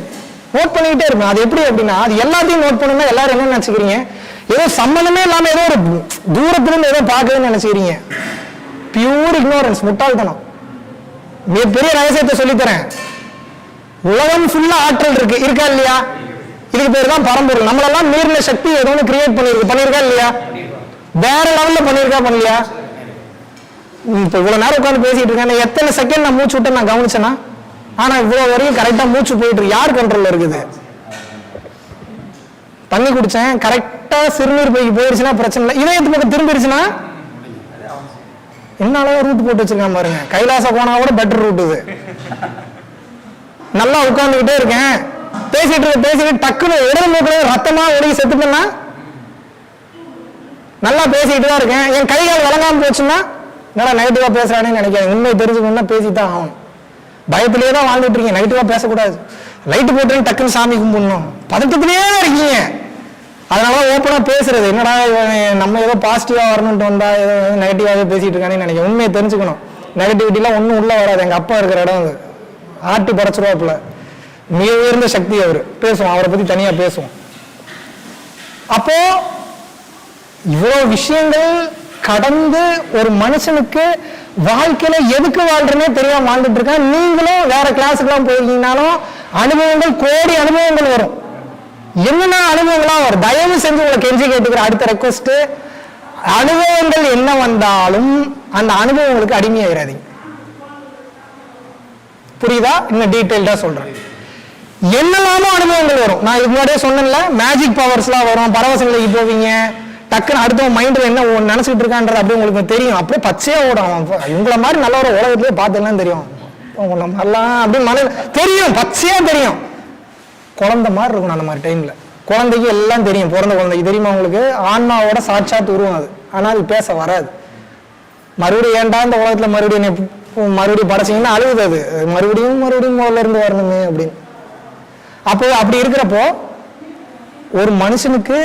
note பண்ணிக்கிட்டே இருப்பேன். அது எப்படி அப்படின்னா, அது எல்லாத்தையும் நோட் பண்ணணும்னா எல்லாரும் என்ன நினைச்சுக்கிறீங்க, ஏதோ சம்பந்தமே இல்லாம ஏதோ ஒரு தூரத்துல இருந்து ஏதோ பார்க்கணும்னு நினைச்சுக்கிறீங்க. பியூர் இக்னோரன்ஸ், முட்டாள்தனம். மிகப்பெரிய ரகசியத்தை சொல்லித்தரேன். உலகம் ஃபுல்லா ஆற்றல் இருக்கு, இருக்கா இல்லையா? இதுக்கு பேர் தான் பரம்பொருள். நம்மளெல்லாம் மீறின சக்தி ஏதோ ஒன்று கிரியேட் பண்ணிருக்கா இல்லையா? வேற லெவல்ல பண்ணிருக்கா பண்ணலையா? இப்ப இவ்வளவு நேரம் உட்காந்து பேசிட்டு இருக்கேன், எத்தனை செகண்ட் நான் மூச்சு விட்டு நான் கவனிச்சேன்னா, ஆனா இவ்வளவு வரையும் கரெக்டா மூச்சு போயிட்டு இருக்கு. யார் கண்ட்ரோல்ல இருக்குது? தண்ணி குடிச்சேன், கரெக்டா சிறுநீர் பைக்கு போயிடுச்சுன்னா பிரச்சனை இல்லை. இதயத்து பக்கம் திரும்பிடுச்சுன்னா என்ன அளவு ரூட் போட்டு வச்சிருக்கான் பாருங்க. கைலாச போனா கூட பெட்டர் ரூட் இது. நல்லா உட்கார்ந்துகிட்டே இருக்கேன், பேசிட்டு டக்குனு இடது மூக்குல ரத்தமா ஒழுகி செத்துட்டேன்னா, நல்லா பேசிட்டு தான் இருக்கேன், என் கைகால் விளங்காம போச்சுன்னா நல்லா நெகட்டிவா பேசுறானேன்னு நினைக்கிறேன். உண்மை தெரிஞ்சுக்கணும்னா பேசித்தான் ஆகணும். பயத்திலேயே தான் வாழ்ந்துட்டு இருக்கீங்க, நெகட்டிவா பேசக்கூடாது. லைட்டு போட்டு டக்குன்னு சாமி கும்பிடணும், பதட்டத்திலேயே இருக்கீங்க. அதனால ஓப்பனா பேசுறது, என்னடா நம்ம ஏதோ பாசிட்டிவா வரணும்ட்டு வந்தா ஏதோ நெகட்டிவாவே பேசிட்டு இருக்கானே நினைக்கிறேன். உண்மையை தெரிஞ்சுக்கணும். நெகட்டிவிட்டிலாம் ஒன்றும் உள்ள வராது. எங்க அப்பா இருக்கிற இடம் அது, ஆட்டி படைச்சிருவாப்புல. மிக உயர்ந்த சக்தி அவர். பேசுவோம், அவரை பத்தி தனியா பேசுவோம். அப்போ இவ்வளவு விஷயங்கள் கடந்து ஒரு மனுஷனுக்கு வாழ்க்கையில எதுக்கு வாழ்றேன்னே தெரியாம வாழ்ந்துட்டு இருக்கேன். நீங்களும் வேற கிளாஸுக்கு எல்லாம் போயிருக்கீங்கனாலும் அனுபவங்கள், கோடி அனுபவங்கள் வரும். என்னென்ன அனுபவங்களா வரும். தயவு செஞ்சு உங்களை கெஞ்சி கேட்டுக்கிற அடுத்த ரெக்வஸ்ட், அனுபவங்கள் என்ன வந்தாலும் அந்த அனுபவங்களுக்கு அடிமையாயிராதீங்க. புரியுதா? இன்னும் டீட்டெயில்டா சொல்றேன். என்னெல்லாமோ அனுபவங்கள் வரும். நான் இதுக்கு முன்னாடியே சொன்னேன்ல, மேஜிக் பவர்ஸ்லாம் வரும், பரவசங்களுக்கு போவீங்க, டக்குன்னு அடுத்த மைண்ட்ல என்ன நினைச்சிட்டு இருக்கான்றது அப்படி உங்களுக்கு தெரியும். அப்படியே பச்சையா ஓடும். இவங்கள மாதிரி நல்ல ஒரு உலகத்திலேயே பார்த்துலாம் தெரியும். உங்களை மாதிரிலாம் அப்படின்னு தெரியும், பச்சையா தெரியும். குழந்தை மாதிரி இருக்கும் அந்த மாதிரி டைம்ல. குழந்தைக்கு எல்லாம் தெரியும், பிறந்த குழந்தைக்கு தெரியுமா உங்களுக்கு? ஆன்மாவோட சாட்சாத் உருவம் அது. ஆனால் பேச வராது. மறுபடியும் ஏன்டா இந்த உலகத்துல மறுபடியும் படைச்சிங்கன்னா அழுகுது அது. மறுபடியும் முதல்ல இருந்து வரணுமே அப்படின்னு. அப்போ அப்படி இருக்கிறப்போ ஒரு மனுஷனுக்கு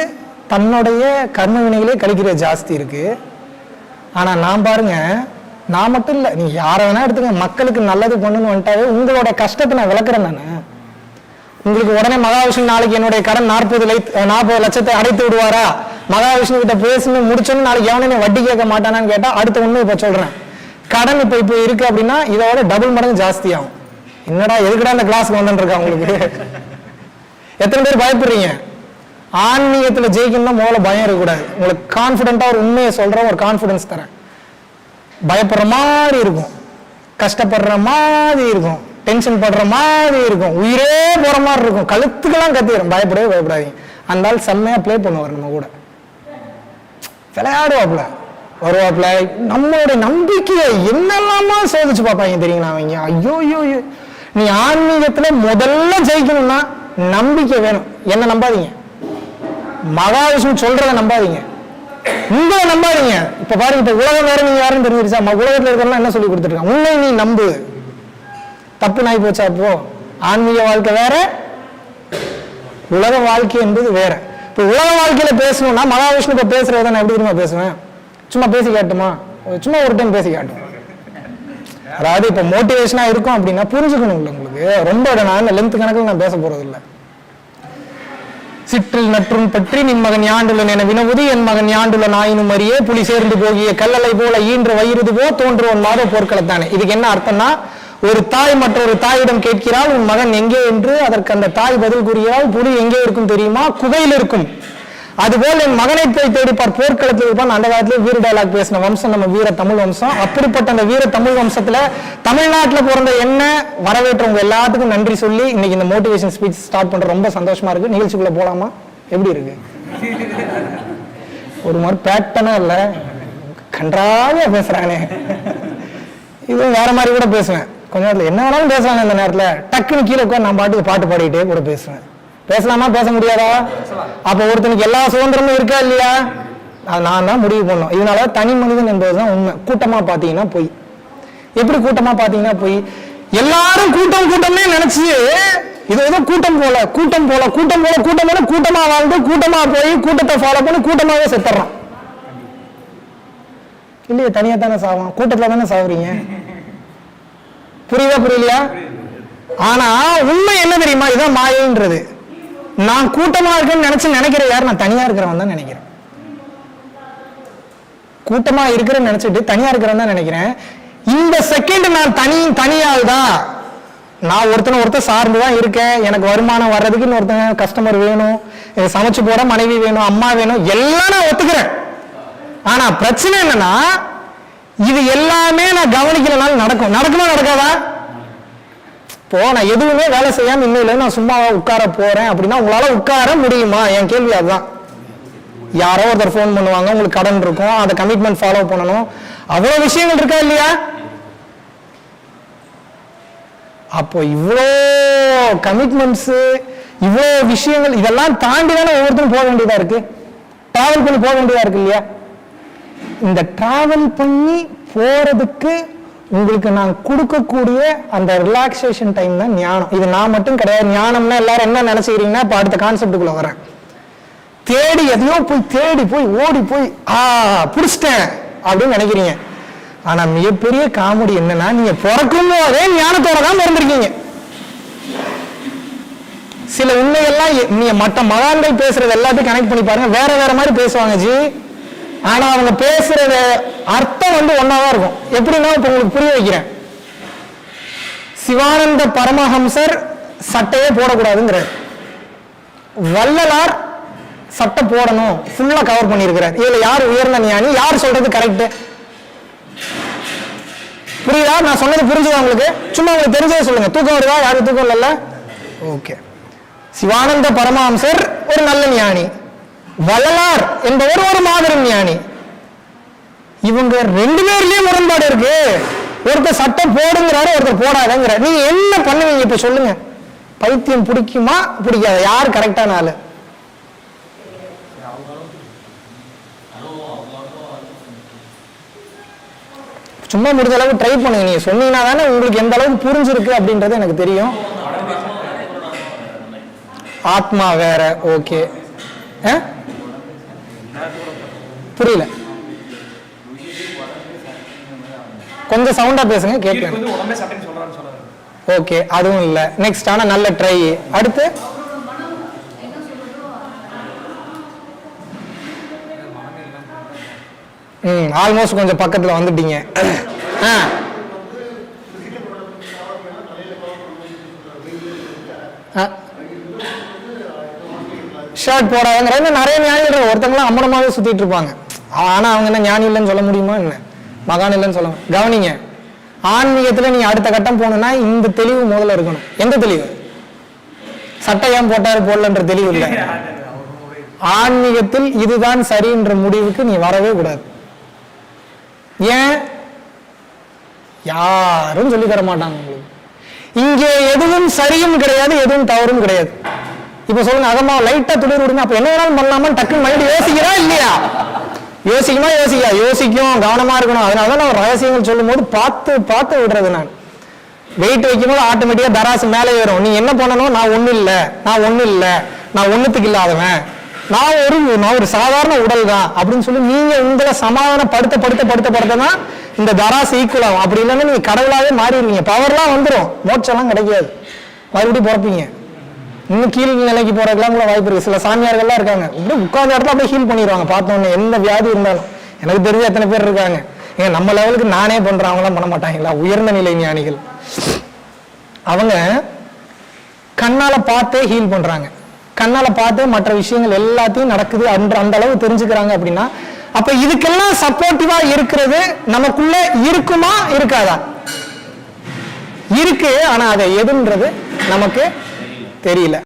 தன்னுடைய கர்ம வினைகளே கழிக்கிற ஜாஸ்தி இருக்கு. ஆனா நான் பாருங்க, நான் மட்டும் இல்லை, நீங்க யாரை வேணா எடுத்துங்க, மக்களுக்கு நல்லது பண்ணணும்னு வந்துட்டாவே உங்களோட கஷ்டத்தை நான் விளக்குறேன். நானு உங்களுக்கு உடனே மகாவிஷ்ணு நாளைக்கு என்னுடைய கடன் 40 லட்சத்தை அடைத்து விடுவாரா, மகாவிஷ்ணு கிட்ட பேசணும் முடிச்சோன்னு நாளைக்கு எவனே வட்டி கேட்க மாட்டானான்னு கேட்டா அடுத்த ஒண்ணு இப்ப சொல்றேன். கடன் இப்ப இருக்கு அப்படின்னா இதோட டபுள் மடங்கு ஜாஸ்தி ஆகும். என்னடா எதுக்குடா இந்த கிளாஸ்க்கு வந்துருக்கா உங்களுக்கு? எத்தனை பேர் பயப்படுறீங்க? ஆன்மீகத்துல ஜெயிக்கணும்னா முதல்ல பயம் இருக்கக்கூடாது. உங்களுக்கு கான்பிடென்டா ஒரு உண்மையை சொல்ற ஒரு கான்பிடன்ஸ் தரேன். பயப்படுற மாதிரி இருக்கும், கஷ்டப்படுற மாதிரி இருக்கும், டென்ஷன் படுற மாதிரி இருக்கும், உயிரே போற மாதிரி இருக்கும், கழுத்துக்கெல்லாம் கத்திடும். பயப்படாதீங்க. அந்த ஆள் செம்மையா பிளே பண்ணுவார், நம்ம கூட விளையாடுவாப்ல, வருவாப்ல. நம்மளுடைய நம்பிக்கையை என்னெல்லாமா சோதிச்சு பார்ப்பாங்க தெரியுங்களா அவங்க? ஐயோ ஐயோ, நீ ஆன்மீகத்துல முதல்ல ஜெயிக்கணும்னா நம்பிக்கை வேணும். என்ன நம்பாதீங்க, மகாவிஷ்ணு சொல்றத நம்பாதீங்க, உங்களை நம்பாதீங்க. இப்ப பாருங்க, இப்ப உலகம் வேற நீங்க யாரும் தெரிஞ்சிருச்சா? உலகத்துல இருக்கிறவங்க என்ன சொல்லி கொடுத்துருக்காங்க? உண்மை நீ நம்பு. தப்பு நாய் போச்சா? அப்போ ஆன்மீக வாழ்க்கை வேற, உலக வாழ்க்கை என்பது வேற. இப்ப உலக வாழ்க்கையில பேசணும்னா மகாவிஷ்ணு இப்ப பேசுறத நான் எப்படி தெரியுமா பேசுவேன்? சும்மா பேசி காட்டுமா? சும்மா ஒரு டைம் பேசி காட்டும். அதாவது இப்ப மோட்டிவேஷனா இருக்கும் அப்படின்னா புரிஞ்சுக்கணும் இல்லை உங்களுக்கு. ரொம்ப நான் லென்த் கணக்கில் நான் பேச போறது இல்லை. சிற்றில் நற்றும் பற்றி நின் மகன் யாண்டுள்ளன் என வினவுதி, என் மகன் யாண்டுள்ள நாயினும் அறியே, புலி சேர்ந்து போகிய கல்லலை போல ஈன்று வயிறுது போ தோன்றுவன் மாத போர்க்களத்தானே. இதுக்கு என்ன அர்த்தம்னா, ஒரு தாய் மற்றொரு தாயிடம் கேட்கிறாள், உன் மகன் எங்கே என்று. அதற்கு அந்த தாய் பதில் கூறுகிறாள், புலி எங்கே இருக்கும் தெரியுமா? குகையில் இருக்கும். அதுபோல் என் மகனை போய் தேடிப்பார், போர்க்களத்தில் இருப்பான். அந்த காலத்துல வீர டயலாக் பேசின வம்சம் நம்ம வீர தமிழ் வம்சம். அப்படிப்பட்ட அந்த வீர தமிழ் வம்சத்துல தமிழ்நாட்டில் பிறந்த என்ன வரவேற்றவங்க எல்லாத்துக்கும் நன்றி சொல்லி இன்னைக்கு இந்த மோட்டிவேஷன் ஸ்பீச் ஸ்டார்ட் பண்ற ரொம்ப சந்தோஷமா இருக்கு. நிகழ்ச்சிக்குள்ள போலாமா? எப்படி இருக்கு? ஒரு மாதிரி பேட்டனா இல்ல, கன்றாவியா பேசுறானே. இதுவும் வேற மாதிரி கூட பேசுவேன். கொஞ்ச நேரத்துல என்ன வேணாலும் பேசுவாங்க. இந்த நேரத்துல டக்குன்னு கீழே உட்காந்து நான் பாட்டு பாடிட்டே கூட பேசுவேன். பேசலாமா பேச முடியாதா? அப்ப ஒருத்தனுக்கு எல்லா சுதந்திரமும் இருக்கா இல்லையா? அது நான் தான் முடிவு பண்ணோம். இதனால தனி மனிதன் என்பதுதான் உண்மை. கூட்டமா பாத்தீங்கன்னா போய், எப்படி கூட்டமா பாத்தீங்கன்னா போய் எல்லாரும் கூட்டம்னே நினைச்சு இது ஏதோ கூட்டம் போல கூட்டமா வாழ்ந்து கூட்டமா போய் கூட்டத்தை ஃபாலோ பண்ணி கூட்டமாவே செத்துறான் இல்லையா? தனியா தானே சாவான், கூட்டத்துல தானே சாவுறீங்க. புரியலையா? ஆனா உண்மை என்ன தெரியுமா? இதான் மாயைன்றது. நான் கூட்டமா இருக்கேன்னு நினைக்கிற யார்? நான் தனியா இருக்கிறவன் தான் நினைக்கிறேன். கூட்டமா இருக்கிறேன்னு நினைச்சிட்டு தனியா இருக்கிறவன் தான் நினைக்கிறேன். இந்த செகண்ட் நான் தனியாகுதா, நான் ஒருத்தர் சார்ந்துதான் இருக்கேன். எனக்கு வருமானம் வர்றதுக்கு இன்னொருத்தங்க கஸ்டமர் வேணும், சமைச்சு போட மனைவி வேணும், அம்மா வேணும், எல்லாம் நான் ஒத்துக்கிறேன். ஆனா பிரச்சனை என்னன்னா, இது எல்லாமே நான் கவனிக்கலனாலும் நடக்குமா நடக்காதா? இப்போ நான் எதுவுமே வேலை செய்யாம இன்னும் நான் சும்மா உட்கார போறேன் அப்படின்னா உங்களால உட்கார முடியுமா? என் கேள்வி அதுதான். யாரோ ஒருத்தர் போன் பண்ணுவாங்க, உங்களுக்கு கடன் இருக்கும், அந்த கமிட்மெண்ட் ஃபாலோ பண்ணணும், அவ்வளவு விஷயங்கள் இருக்கா இல்லையா? அப்போ இவ்வளோ கமிட்மெண்ட்ஸ், இவ்வளோ விஷயங்கள், இதெல்லாம் தாண்டி தானே ஒவ்வொருத்தரும் போக வேண்டியதா இருக்கு, டிராவல் பண்ணி போக வேண்டியதா இருக்கு இல்லையா? இந்த டிராவல் பண்ணி போறதுக்கு உங்களுக்கு நான் கொடுக்கக்கூடிய அந்த ரிலாக்ஸேஷன் டைம் தான் ஞானம். இது நான் மட்டும் கிடையாது. ஞானம்னா எல்லாரும் என்ன நினைச்சுக்கிறீங்கன்னா, இப்ப அடுத்த கான்செப்டுக்குள்ள வரேன். தேடி எதையோ தேடி போய் ஓடி போய் புடிச்சிட்டேன் அப்படின்னு நினைக்கிறீங்க. ஆனா மிகப்பெரிய காமெடி என்னன்னா, நீங்க பிறக்கும் போதே ஞானத்தோட தான் பிறந்திருக்கீங்க. சில உண்மைகள்லாம் நீங்க மற்ற மகான்கள் பேசுறது எல்லாத்தையும் கனெக்ட் பண்ணி பாருங்க, வேற மாதிரி பேசுவாங்க ஜி. ஆனா அவங்க பேசுறத அர்த்தம் ஒன்னாதான் இருக்கும். எப்படின்னா இப்ப உங்களுக்கு புரிய வைக்கிறேன். சிவானந்த பரமஹம்சர் சட்டையே போடக்கூடாதுங்கிறார். வள்ளலார் சட்டை போடணும் ஃபுல்லா கவர் பண்ணியிருக்கிறார். இதுல யார் உயர்ந்த ஞானி, யார் சொல்றது கரெக்ட்? புரியுதா? நான் சொன்னது புரிஞ்சுதா உங்களுக்கு? சும்மா உங்களுக்கு தெரிஞ்சதை சொல்லுங்க. தூக்கம் வருதா? யாருக்கு தூக்கம் இல்லைல்ல? ஓகே. சிவானந்த பரமஹம்சர் ஒரு நல்ல ஞானி, வள்ளலார் என்பவர் ஒரு மாபெரும் ஞானி. இவங்க ரெண்டு பேர்லயும் முரண்பாடு இருக்கு. ஒருத்தர் சட்டம் போடுங்கிறாரு, ஒருத்தர் போடாதங்கிற. நீங்க என்ன பண்ணுவீங்க இப்ப சொல்லுங்க? பைத்தியம் பிடிக்குமா பிடிக்காத? யார் கரெக்டான ஆளு? சும்மா முடிஞ்ச அளவுக்கு ட்ரை பண்ணுங்க. நீங்க சொன்னீங்கன்னா தானே உங்களுக்கு எந்த அளவுக்கு புரிஞ்சிருக்கு அப்படின்றது எனக்கு தெரியும். ஆத்மா வேற. ஓகே, புரியல, கொஞ்சம் சவுண்டா பேசுங்க கேட்கல. ஓகே, அதுவும் இல்ல. நெக்ஸ்ட் ஆனா நல்ல ட்ரை. அடுத்து ஆல்மோஸ்ட் கொஞ்சம் பக்கத்துல வந்துட்டீங்க. ஷர்ட் போடாதுங்கிற நிறைய ஞானிகள் ஒருத்தங்களாம் அம்மனமாவே சுத்திட்டு இருப்பாங்க. ஆனா அவங்க என்ன ஞானி இல்லைன்னு சொல்ல முடியுமா? என்ன மகான் இல்லைன்னு சொல்ல? கவனிங்க, ஆன்மீகத்துல நீங்க அடுத்த கட்டம் போகணும்னா இந்த தெளிவு முதல்ல இருக்கணும். எந்த தெளிவு? சட்டை ஏன் போட்டாரு போடலன்ற தெளிவு இல்லை. ஆன்மீகத்தில் இதுதான் சரின்ற முடிவுக்கு நீ வரவே கூடாது. ஏன்? யாரும் சொல்லி தர மாட்டாங்க உங்களுக்கு. இங்கே எதுவும் சரியும் கிடையாது, எதுவும் தவறும் கிடையாது. இப்ப சொல்லுங்க, அகமா லைட்டா துளிர் விடுங்க, அப்ப என்ன வேணாலும் பண்ணலாமா? டக்குன்னு மைண்ட் யோசிக்கிறா இல்லையா? யோசிக்குமா? யோசிக்கும். கவனமா இருக்கணும். அதனாலதான் நான் ரகசியங்கள் சொல்லும் போது பார்த்து பார்த்து விடுறது. நான் வெயிட் வைக்கும் போது ஆட்டோமேட்டிக்கா தராசு மேலே ஏறும். நீ என்ன பண்ணணும்? நான் ஒண்ணு இல்ல, நான் ஒண்ணுத்துக்கு இல்லாதவன், நான் ஒரு சாதாரண உடல் தான் அப்படின்னு சொல்லி நீங்க உங்களை சமாதானப்படுத்த தான் இந்த தராசு ஈக்குவல் ஆகும். அப்படி இல்லைன்னா நீங்க கடவுளாவே மாறிடுவீங்க. பவர்லாம் வந்துடும், மோட்சம்லாம் கிடைக்காது, மறுபடியும் பிறப்பீங்க. இன்னும் கீழ் நிலைக்கு போறதுலாம் கூட வாய்ப்பு இருக்கு. சில சாமியார்கள்லாம் இருக்காங்க, இப்படி உட்கார்ந்த இடத்துல அப்படியே ஹீல் பண்ணிடுவாங்க. பார்த்தோன்னே எந்த வியாதி இருந்தாலும். எனக்கு தெரிஞ்ச எத்தனை பேர் இருக்காங்க. ஏன் நம்ம லெவலுக்கு நானே பண்றேன், அவங்களாம் பண்ண மாட்டாங்களா? உயர்ந்த நிலை ஞானிகள் அவங்க கண்ணால பார்த்தே ஹீல் பண்றாங்க. கண்ணால பார்த்து மற்ற விஷயங்கள் எல்லாத்தையும் நடக்குது அந்த அளவு தெரிஞ்சுக்கிறாங்க. அப்படின்னா அப்ப இதுக்கெல்லாம் சப்போர்ட்டிவா இருக்கிறது நமக்குள்ள இருக்குமா இருக்காதா? இருக்கு. ஆனா அதை எதுன்றது நமக்கு தெரியல.